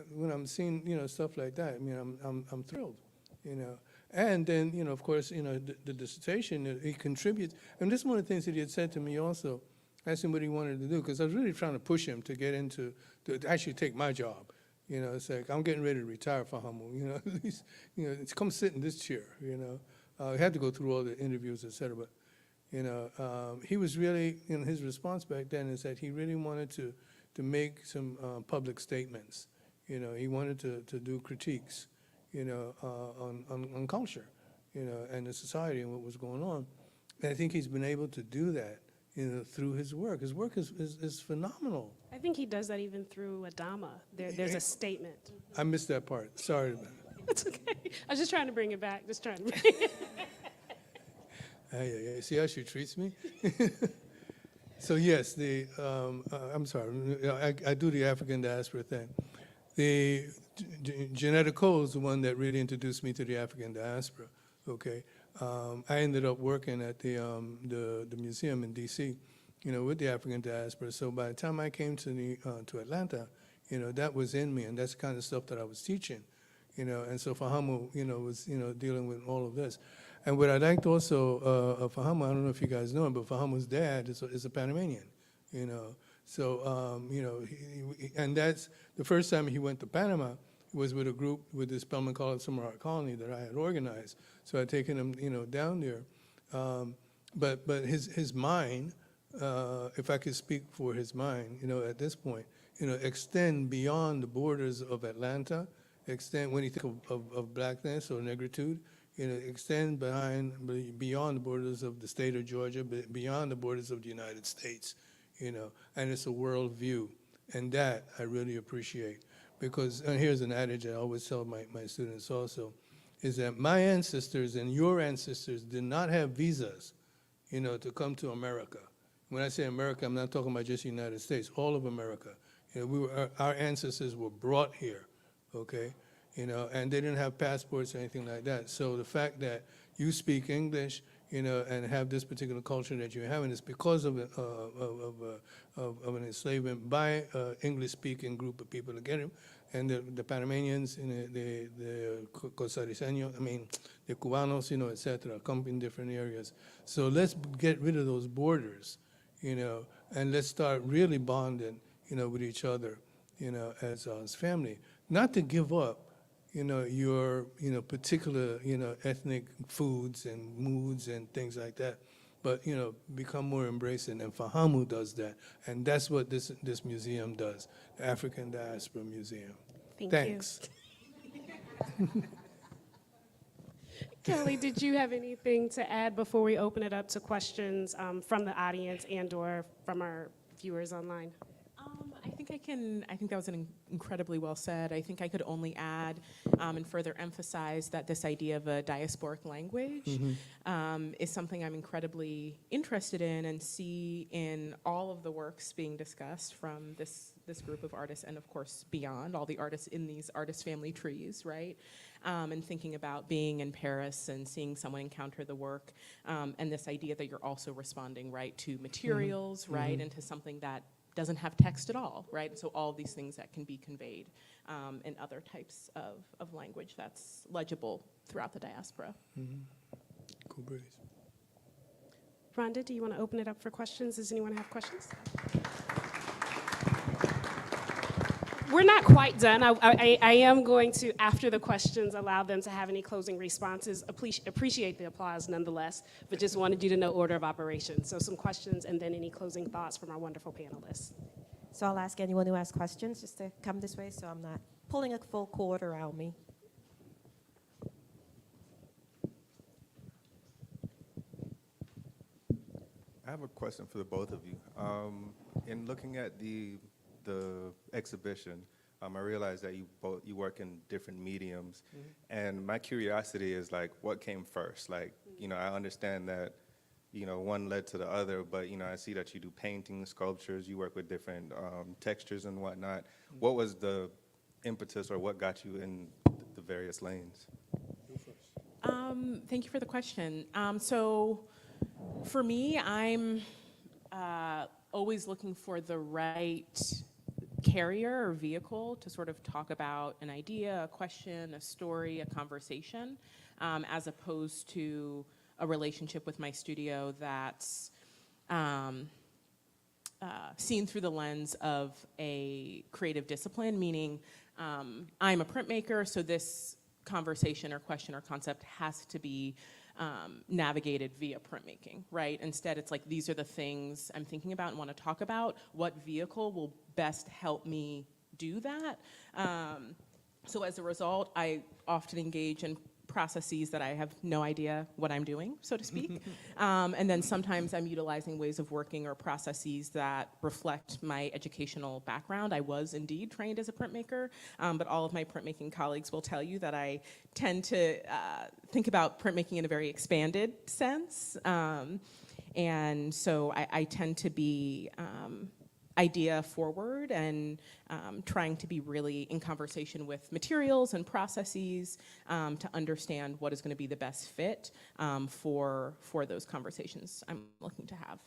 Speaker 4: when I'm seeing, stuff like that, I mean, I'm thrilled, And then, of course, the dissertation, he contributes. And this is one of the things that he had said to me also. I asked him what he wanted to do, because I was really trying to push him to get into, to actually take my job. It's like, I'm getting ready to retire, Fahamu, at least, come sit in this chair, I had to go through all the interviews, et cetera, but, he was really, his response back then is that he really wanted to make some public statements. He wanted to do critiques, on culture, and the society and what was going on. And I think he's been able to do that, through his work. His work is phenomenal.
Speaker 2: I think he does that even through ADAMA. There's a statement.
Speaker 4: I missed that part. Sorry about it.
Speaker 2: It's okay. I was just trying to bring it back. Just trying to bring it.
Speaker 4: Yeah. See how she treats me? So yes, I'm sorry. I do the African diaspora thing. The Janetta Cole is the one that really introduced me to the African diaspora. Okay. I ended up working at the museum in D.C., with the African diaspora. So by the time I came to Atlanta, that was in me, and that's the kind of stuff that I was teaching, And so Fahamu, was, dealing with all of this. And what I liked also of Fahamu, I don't know if you guys know him, but Fahamu's dad is a Panamanian, So, and that's the first time he went to Panama was with a group with the Spelman College Summer Art Colony that I had organized. So I'd taken him, down there. But his mind, if I could speak for his mind, at this point, extend beyond the borders of Atlanta, extend, when you think of blackness or negritude, extend beyond the borders of the state of Georgia, beyond the borders of the United States, and it's a world view. And that I really appreciate. Because, and here's an adage I always tell my students also, is that my ancestors and your ancestors did not have visas, to come to America. When I say America, I'm not talking about just the United States, all of America. Our ancestors were brought here, okay? And they didn't have passports or anything like that. So the fact that you speak English, and have this particular culture that you're having is because of an enslavement by English-speaking group of people again, and the Panamanians, the costarriceños, the Cubanos, et cetera, come in different areas. So let's get rid of those borders, and let's start really bonding, with each other, as family. Not to give up, your, particular, ethnic foods and moods and things like that, but, become more embracing. And Fahamu does that. And that's what this museum does, the African Diaspora Museum. Thanks.
Speaker 2: Kelly, did you have anything to add before we open it up to questions from the audience and or from our viewers online?
Speaker 3: I think that was incredibly well said. I think I could only add and further emphasize that this idea of a diasporic language is something I'm incredibly interested in and see in all of the works being discussed from this group of artists and, of course, beyond, all the artists in these artist family trees, right? And thinking about being in Paris and seeing someone encounter the work and this idea that you're also responding, right, to materials, right, and to something that doesn't have text at all, right? So all of these things that can be conveyed in other types of language that's legible throughout the diaspora.
Speaker 4: Cool breeze.
Speaker 2: Rhonda, do you want to open it up for questions? Does anyone have questions? We're not quite done. I am going to, after the questions, allow them to have any closing responses. Appreciate the applause nonetheless, but just wanted you to know order of operations. So some questions and then any closing thoughts from our wonderful panelists.
Speaker 5: So I'll ask anyone who has questions just to come this way so I'm not pulling a full cord around me.
Speaker 6: I have a question for the both of you. In looking at the exhibition, I realized that you work in different mediums, and my curiosity is like, what came first? Like, I understand that, one led to the other, but I see that you do painting, sculptures, you work with different textures and whatnot. What was the impetus, or what got you in the various lanes?
Speaker 3: Thank you for the question. So for me, I'm always looking for the right carrier or vehicle to sort of talk about an idea, a question, a story, a conversation, as opposed to a relationship with my studio that's seen through the lens of a creative discipline, meaning I'm a printmaker, so this conversation or question or concept has to be navigated via printmaking, right? Instead, it's like, these are the things I'm thinking about and want to talk about. What vehicle will best help me do that? So as a result, I often engage in processes that I have no idea what I'm doing, so to speak. And then sometimes I'm utilizing ways of working or processes that reflect my educational background. I was indeed trained as a printmaker, but all of my printmaking colleagues will tell you that I tend to think about printmaking in a very expanded sense. And so I tend to be idea forward and trying to be really in conversation with materials and processes to understand what is going to be the best fit for those conversations I'm looking to have.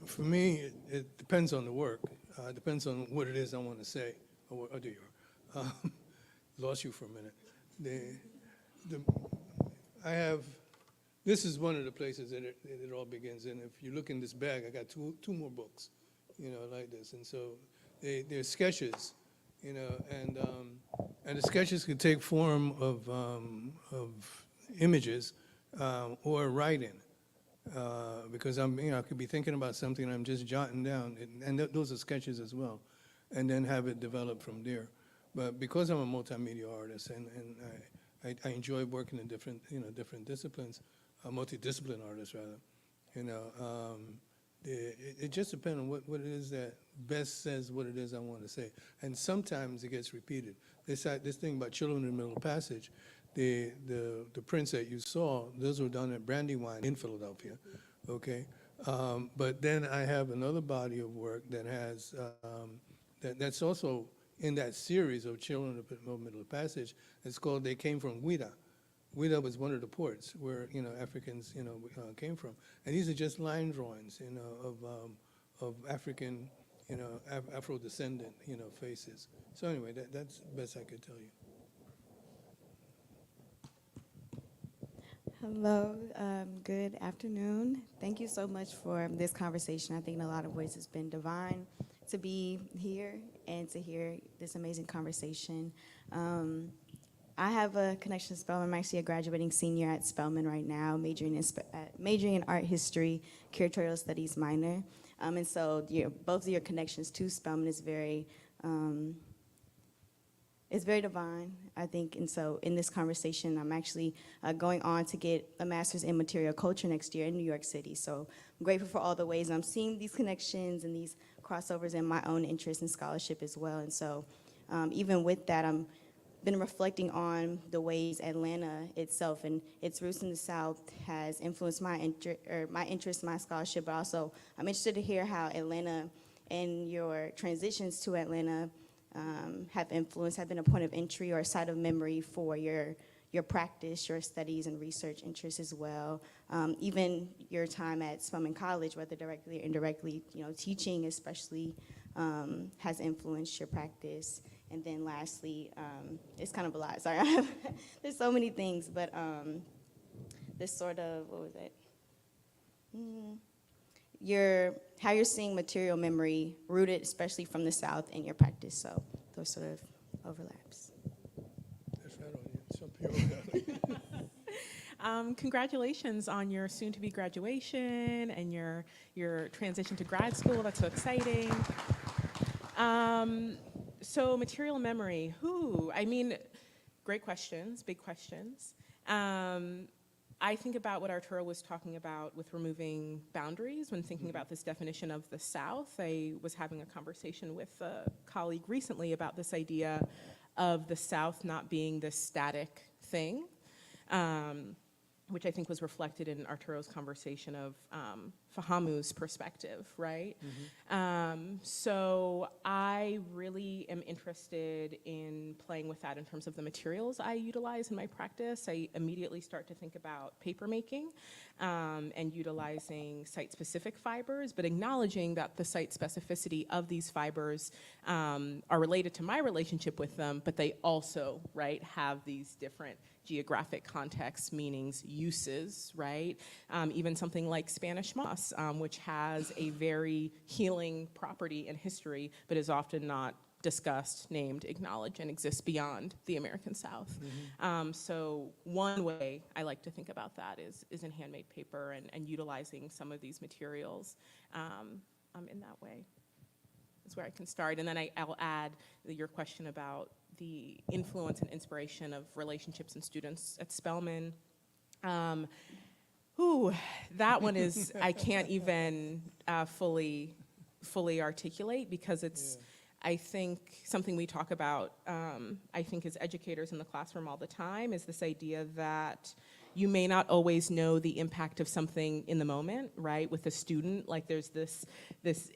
Speaker 4: For me, it depends on the work. It depends on what it is I want to say. Or do you? Lost you for a minute. I have. This is one of the places that it all begins. And if you look in this bag, I got two more books, like this. And so they're sketches, and the sketches could take form of images or writing, because I could be thinking about something and I'm just jotting down, and those are sketches as well, and then have it develop from there. But because I'm a multimedia artist and I enjoy working in different disciplines. A multidisciplinary artist, rather. It just depends on what it is that best says what it is I want to say. And sometimes it gets repeated. This thing about Children in the Middle Passage, the prints that you saw, those were done at Brandywine in Philadelphia, okay? But then I have another body of work that has, that's also in that series of Children in the Middle Passage. It's called They Came from Huida. Huida was one of the ports where Africans came from, and these are just line drawings of African Afro-descendant faces. So anyway, that's the best I could tell you.
Speaker 7: Hello, good afternoon. Thank you so much for this conversation. I think in a lot of ways it's been divine to be here and to hear this amazing conversation. I have a connection to Spelman. I'm actually a graduating senior at Spelman right now, majoring in art history, curatorial studies minor. And so both of your connections to Spelman is very divine, I think. And so in this conversation, I'm actually going on to get a master's in material culture next year in New York City. So I'm grateful for all the ways I'm seeing these connections and these crossovers in my own interest in scholarship as well. And so even with that, I'm been reflecting on the ways Atlanta itself and its roots in the South has influenced my interest, my scholarship, but also I'm interested to hear how Atlanta and your transitions to Atlanta have been a point of entry or a site of memory for your practice, your studies and research interests as well. Even your time at Spelman College, whether directly or indirectly, teaching especially has influenced your practice. And then lastly, it's kind of a lot, sorry, there's so many things, but this sort of, what was it? How you're seeing material memory rooted, especially from the South in your practice, so those sort of overlaps.
Speaker 4: That's right on you. Some people
Speaker 3: Congratulations on your soon-to-be graduation and your transition to grad school, that's so exciting. So material memory, great questions, big questions. I think about what Arturo was talking about with removing boundaries when thinking about this definition of the South. I was having a conversation with a colleague recently about this idea of the South not being this static thing. which I think was reflected in Arturo's conversation of Fahamu's perspective, right? So I really am interested in playing with that in terms of the materials I utilize in my practice. I immediately start to think about papermaking and utilizing site-specific fibers, but acknowledging that the site specificity of these fibers are related to my relationship with them, but they also, right, have these different geographic contexts, meanings, uses, right? Even something like Spanish moss, which has a very healing property and history, but is often not discussed, named, acknowledged, and exists beyond the American South. So one way I like to think about that is in handmade paper and utilizing some of these materials in that way. Is where I can start. And then I'll add your question about the influence and inspiration of relationships and students at Spelman. That one is, I can't even fully articulate, because it's, I think, something we talk about, I think, as educators in the classroom all the time, is this idea that you may not always know the impact of something in the moment, right? With a student, like there's this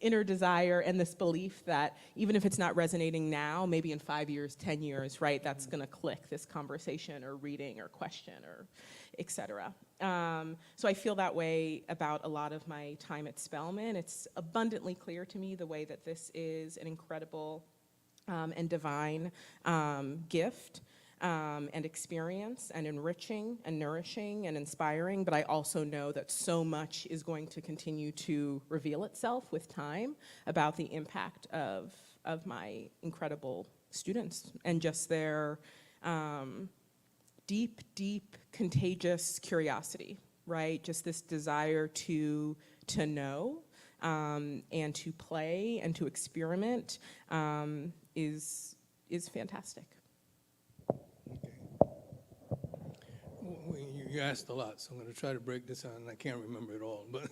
Speaker 3: inner desire and this belief that even if it's not resonating now, maybe in 5 years, 10 years, right, that's gonna click, this conversation or reading or question or et cetera. So I feel that way about a lot of my time at Spelman. It's abundantly clear to me the way that this is an incredible and divine gift. And experience, and enriching, and nourishing, and inspiring, but I also know that so much is going to continue to reveal itself with time about the impact of my incredible students and just their deep, deep, contagious curiosity, right? Just this desire to know and to play and to experiment is fantastic.
Speaker 4: You asked a lot, so I'm going to try to break this down, and I can't remember it all. But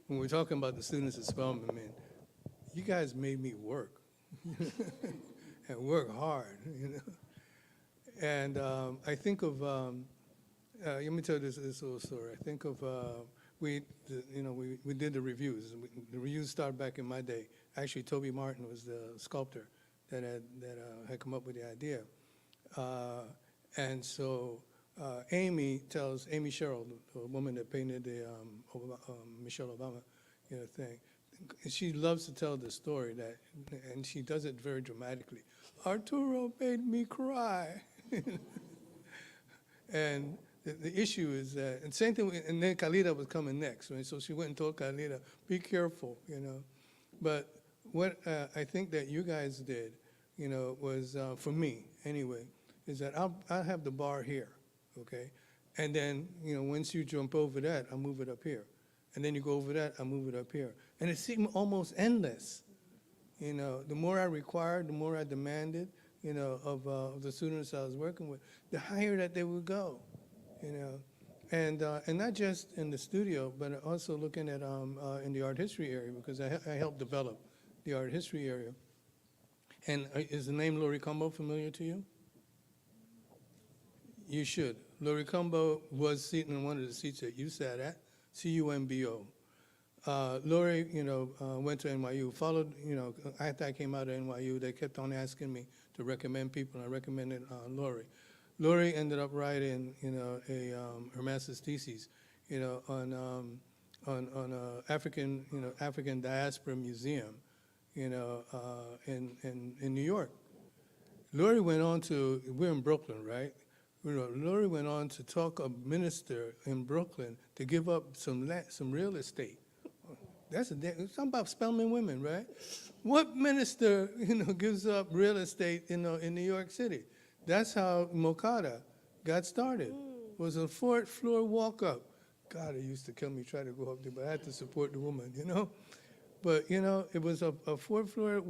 Speaker 4: when we're talking about the students at Spelman, man, you guys made me work, and work hard, you know. And I think of, let me tell you this little story. I think of, we did the reviews. The reviews started back in my day. Actually, Toby Martin was the sculptor that had come up with the idea. And so Amy Sherrill, the woman that painted the Michelle Obama, thing, she loves to tell the story that, and she does it very dramatically. Arturo made me cry. And the issue is that, and same thing, and then Khalida was coming next, right? So she went and told Khalida, be careful, But what I think that you guys did, was, for me anyway, is that I'll have the bar here, okay? And then, once you jump over that, I'll move it up here. And then you go over that, I'll move it up here. And it seemed almost endless. The more I required, the more I demanded, of the students I was working with, the higher that they would go, And not just in the studio, but also looking at in the art history area, because I helped develop the art history area. And is the name Lori Cumbo familiar to you? You should. Lori Cumbo was sitting in one of the seats that you sat at, CUMBO. Lori, went to NYU, followed, after I came out of NYU, they kept on asking me to recommend people, and I recommended Lori. Lori ended up writing, her master's thesis, on African Diaspora Museum, in New York. Lori went on to, we're in Brooklyn, right? Lori went on to talk a minister in Brooklyn to give up some real estate. That's it's something about Spelman women, right? What minister, gives up real estate, in New York City? That's how Mokada got started. It was a 4th floor walk-up. God, it used to kill me trying to go up there, but I had to support the woman, But, it was a 4th floor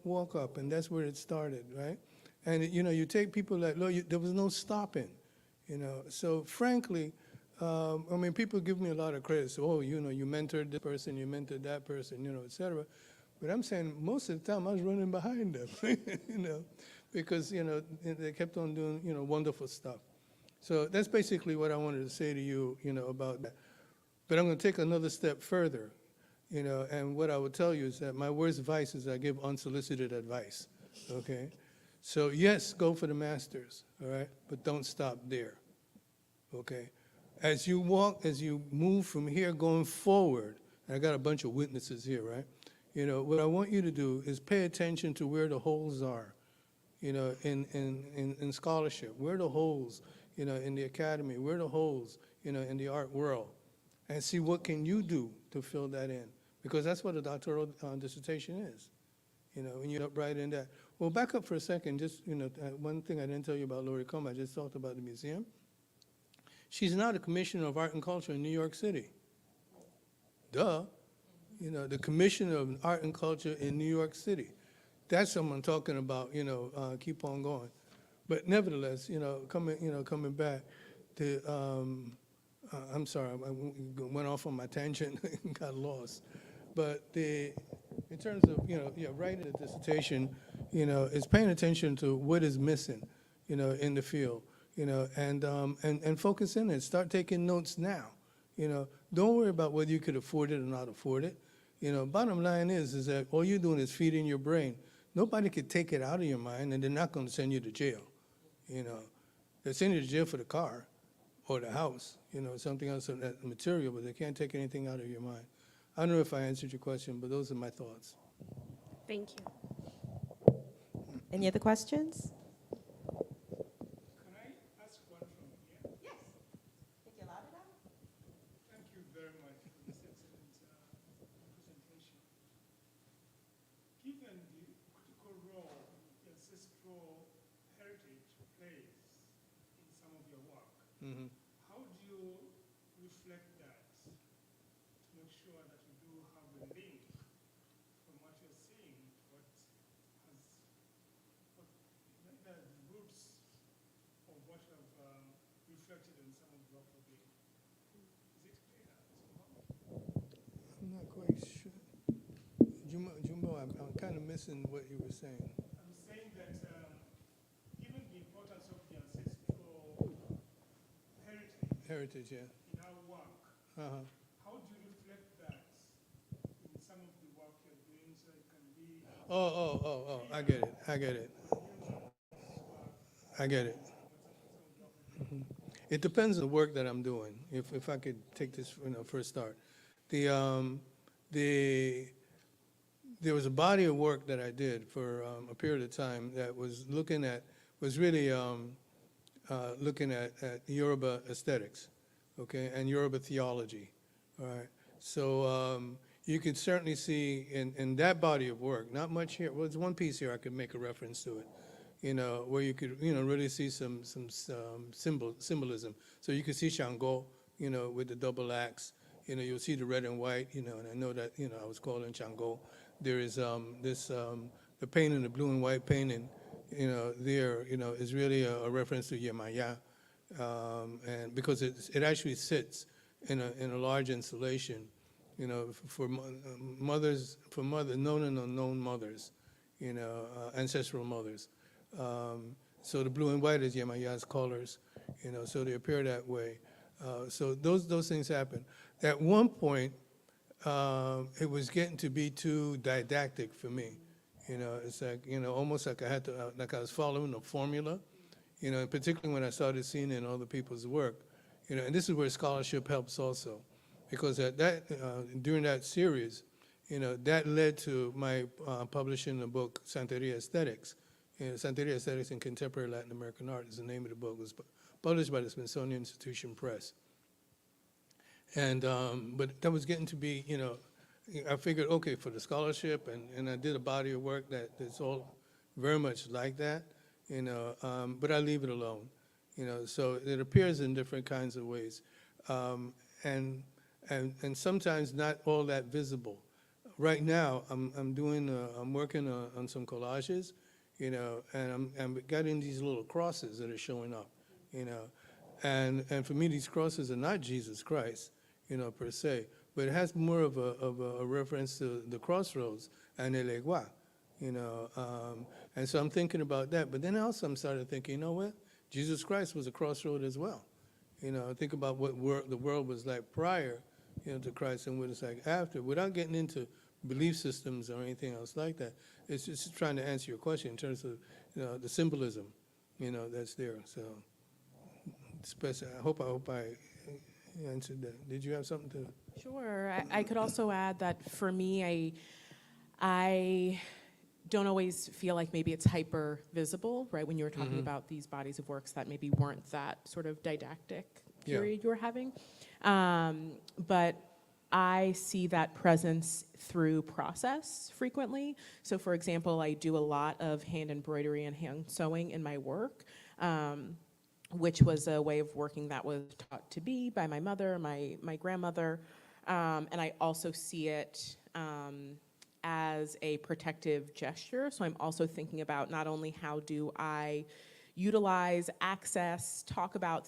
Speaker 4: walk-up, and that's where it started, right? And, you take people like, there was no stopping, So, frankly, people give me a lot of credit. So, you mentored this person, you mentored that person, et cetera. But I'm saying most of the time I was running behind them, because, they kept on doing, wonderful stuff. So that's basically what I wanted to say to you, about that. But I'm going to take another step further, and what I would tell you is that my worst vice is I give unsolicited advice, okay? So yes, go for the masters, all right? But don't stop there, okay? As you move from here going forward, I got a bunch of witnesses here, right? What I want you to do is pay attention to where the holes are, in scholarship, where the holes, in the academy, where the holes, in the art world, and see what can you do to fill that in, because that's what a doctoral dissertation is, when you're up right in that. Well, back up for a second, just, one thing I didn't tell you about Lori Combs, I just talked about the museum. She's now the Commissioner of Art and Culture in New York City. Duh. The Commissioner of Art and Culture in New York City. That's someone talking about, keep on going. But nevertheless, coming back to, I'm sorry, I went off on my tangent and got lost. But in terms of, writing a dissertation, is paying attention to what is missing, in the field, and focus in it. Start taking notes now. Don't worry about whether you could afford it or not afford it. Bottom line is that all you're doing is feeding your brain. Nobody could take it out of your mind, and they're not going to send you to jail. They'll send you to jail for the car or the house, something else of that material, but they can't take anything out of your mind. I don't know if I answered your question, but those are my thoughts.
Speaker 2: Thank you.
Speaker 5: Any other questions?
Speaker 8: Can I ask one from here?
Speaker 5: Yes. Think you're loud enough?
Speaker 8: Thank you very much for this excellent presentation. Given the critical role the ancestral heritage plays in some of your work, how do you reflect that to make sure that you do have a link from what you're seeing to what the roots of what you have reflected in some of the work you're doing? Is it clear somehow?
Speaker 4: I'm not quite sure. Jumbo, I'm kind of missing what you were saying.
Speaker 8: I'm saying that given the importance of the ancestral heritage
Speaker 4: Yeah.
Speaker 8: in our work, how do you reflect that in some of the work you're doing so it can be
Speaker 4: I get it. I get it. It depends on the work that I'm doing. If I could take this, first start. There was a body of work that I did for a period of time that was looking at Yoruba aesthetics, okay, and Yoruba theology, all right. So you could certainly see in that body of work, not much here. Well, there's one piece here I could make a reference to it, where you could, really see some symbolism. So you could see Shango, with the double axe. You'll see the red and white, and I know that, I was calling Shango. There is the painting, the blue and white painting, there, is really a reference to Yemaya, and because it actually sits in a large installation, for mothers, known and unknown mothers, ancestral mothers. So the blue and white is Yemaya's colors, so they appear that way. So those things happen. At one point, it was getting to be too didactic for me. It's like, almost like I had to, like I was following a formula, and particularly when I started seeing it in other people's work, and this is where scholarship helps also, because during that series, that led to my publishing the book Santeria Aesthetics. Santeria Aesthetics in Contemporary Latin American Art is the name of the book. It was published by the Smithsonian Institution Press. And, but that was getting to be, I figured, okay, for the scholarship, and I did a body of work that's all very much like that, but I leave it alone, so it appears in different kinds of ways, and sometimes not all that visible. Right now, I'm working on some collages, and I'm getting these little crosses that are showing up, and for me, these crosses are not Jesus Christ, per se, but it has more of a reference to the crossroads and El Egua, and so I'm thinking about that. But then also I'm started thinking, what? Jesus Christ was a crossroad as well. Think about what the world was like prior, to Christ and what it's like after, without getting into belief systems or anything else like that. It's just trying to answer your question in terms of, the symbolism, that's there. So, I hope I answered that. Did you have something to?
Speaker 3: Sure. I could also add that for me, I don't always feel like maybe it's hyper visible, right? When you were talking about these bodies of works that maybe weren't that sort of didactic period you were having. But I see that presence through process frequently. So for example, I do a lot of hand embroidery and hand sewing in my work, which was a way of working that was taught to be by my mother, my grandmother. And I also see it as a protective gesture. So I'm also thinking about not only how do I utilize, access,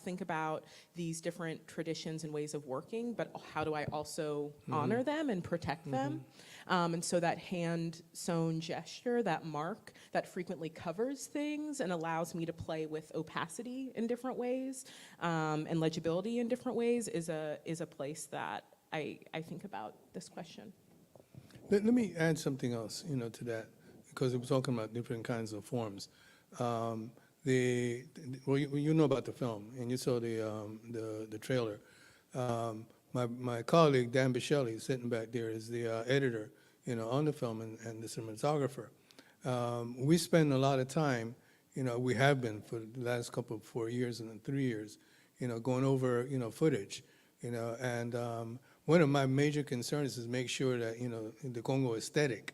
Speaker 3: think about these different traditions and ways of working, but how do I also honor them and protect them? And so that hand-sewn gesture, that mark, that frequently covers things and allows me to play with opacity in different ways and legibility in different ways is a place that I think about this question.
Speaker 4: Let me add something else, to that, because we're talking about different kinds of forms. Well, you know about the film, and you saw the trailer. My colleague Dan Bichelli, sitting back there, is the editor, on the film and the cinematographer. We spend a lot of time, we have been for the last 4 years and 3 years, going over, footage, and one of my major concerns is make sure that, the Congo aesthetic,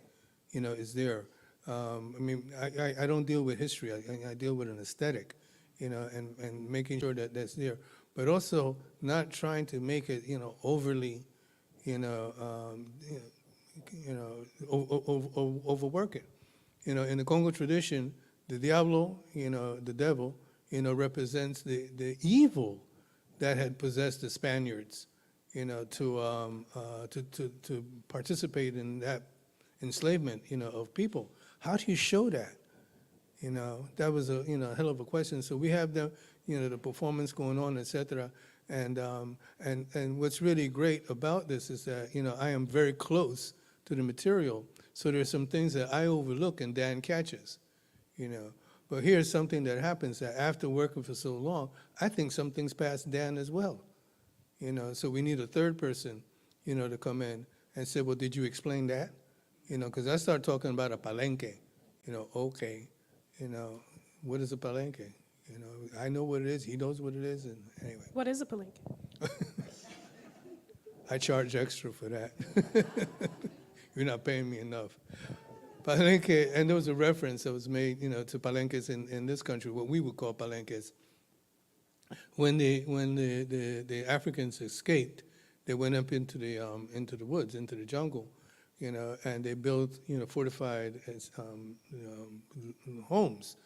Speaker 4: is there. I don't deal with history. I deal with an aesthetic, and making sure that that's there. But also not trying to make it, overly, overwork it. In the Congo tradition, the Diablo, the devil, represents the evil that had possessed the Spaniards, to participate in that enslavement, of people. How do you show that? That was a hell of a question. So we have the the performance going on, etc. And what's really great about this is that I am very close to the material. So there's some things that I overlook and Dan catches. But here's something that happens that after working for so long, I think some things pass Dan as well. So we need a third person, to come in and say, well, did you explain that? Because I start talking about a palenque, okay, what is a palenque? I know what it is, he knows what it is, and anyway.
Speaker 2: What is a palenque?
Speaker 4: I charge extra for that. You're not paying me enough. Palenque, and there was a reference that was made, to palenques in this country, what we would call palenques. When the Africans escaped, they went up into the woods, into the jungle, and they built fortified homes,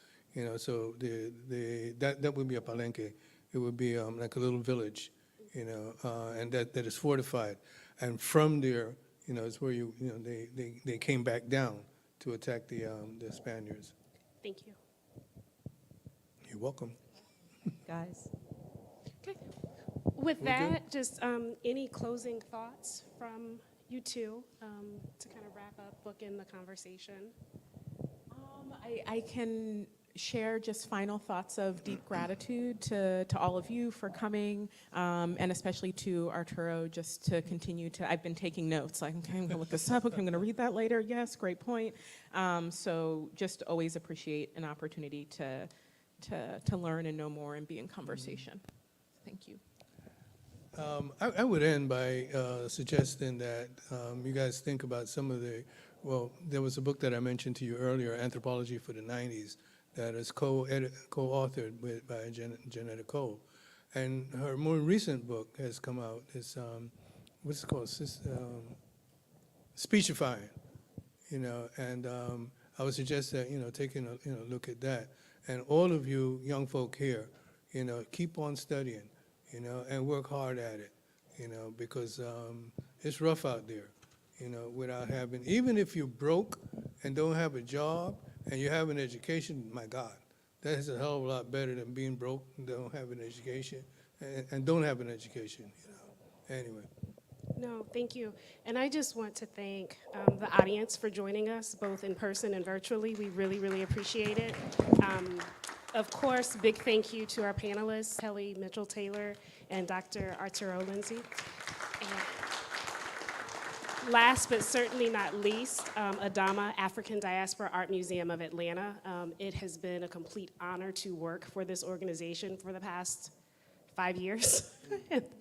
Speaker 4: so that would be a palenque. It would be like a little village, and that is fortified, and from there, is where they came back down to attack the Spaniards.
Speaker 2: Thank you.
Speaker 4: You're welcome.
Speaker 5: Guys.
Speaker 2: Okay. With
Speaker 4: We're
Speaker 2: that, just any closing thoughts from you two to kind of wrap up, book in the conversation?
Speaker 3: I can share just final thoughts of deep gratitude to all of you for coming, and especially to Arturo, just to continue to, I've been taking notes, like, okay, I'm gonna look this up, okay, I'm gonna read that later, yes, great point. So just always appreciate an opportunity to learn and know more and be in conversation. Thank you.
Speaker 4: I would end by suggesting that you guys think about some of well, there was a book that I mentioned to you earlier, Anthropology for the 90s, that is co-authored by Janetta Cole. And her more recent book has come out. It's, what's it called? Speechifying, and I would suggest that, taking a look at that. And all of you young folk here, keep on studying, and work hard at it, because it's rough out there, without having, even if you're broke and don't have a job and you have an education, my God, That is a hell of a lot better than being broke and don't have an education, and don't have an education, you know. Anyway.
Speaker 2: No, thank you. And I just want to thank the audience for joining us, both in person and virtually. We really, really appreciate it. Of course, big thank you to our panelists, Kelly Mitchell-Taylor and Dr. Arturo Lindsay. And last but certainly not least, ADAMA, African Diaspora Art Museum of Atlanta. It has been a complete honor to work for this organization for the past 5 years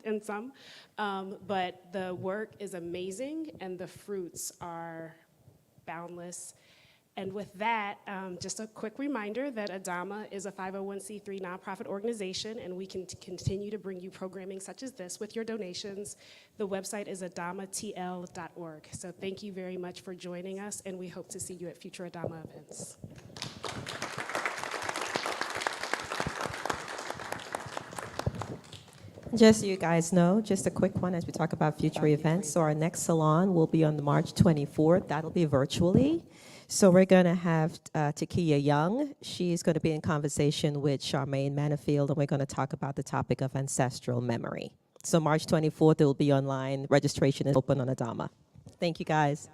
Speaker 2: and some, but the work is amazing and the fruits are boundless. And with that, just a quick reminder that ADAMA is a 501c3 nonprofit organization, and we can continue to bring you programming such as this with your donations. The website is adamatl.org. So thank you very much for joining us, and we hope to see you at future ADAMA events.
Speaker 5: Just so you guys know, just a quick one as we talk about future events. So our next salon will be on March 24th. That'll be virtually. So we're going to have Takia Young. She's going to be in conversation with Charmaine Manifield, and we're going to talk about the topic of ancestral memory. So March 24th, it will be online. Registration is open on ADAMA. Thank you, guys.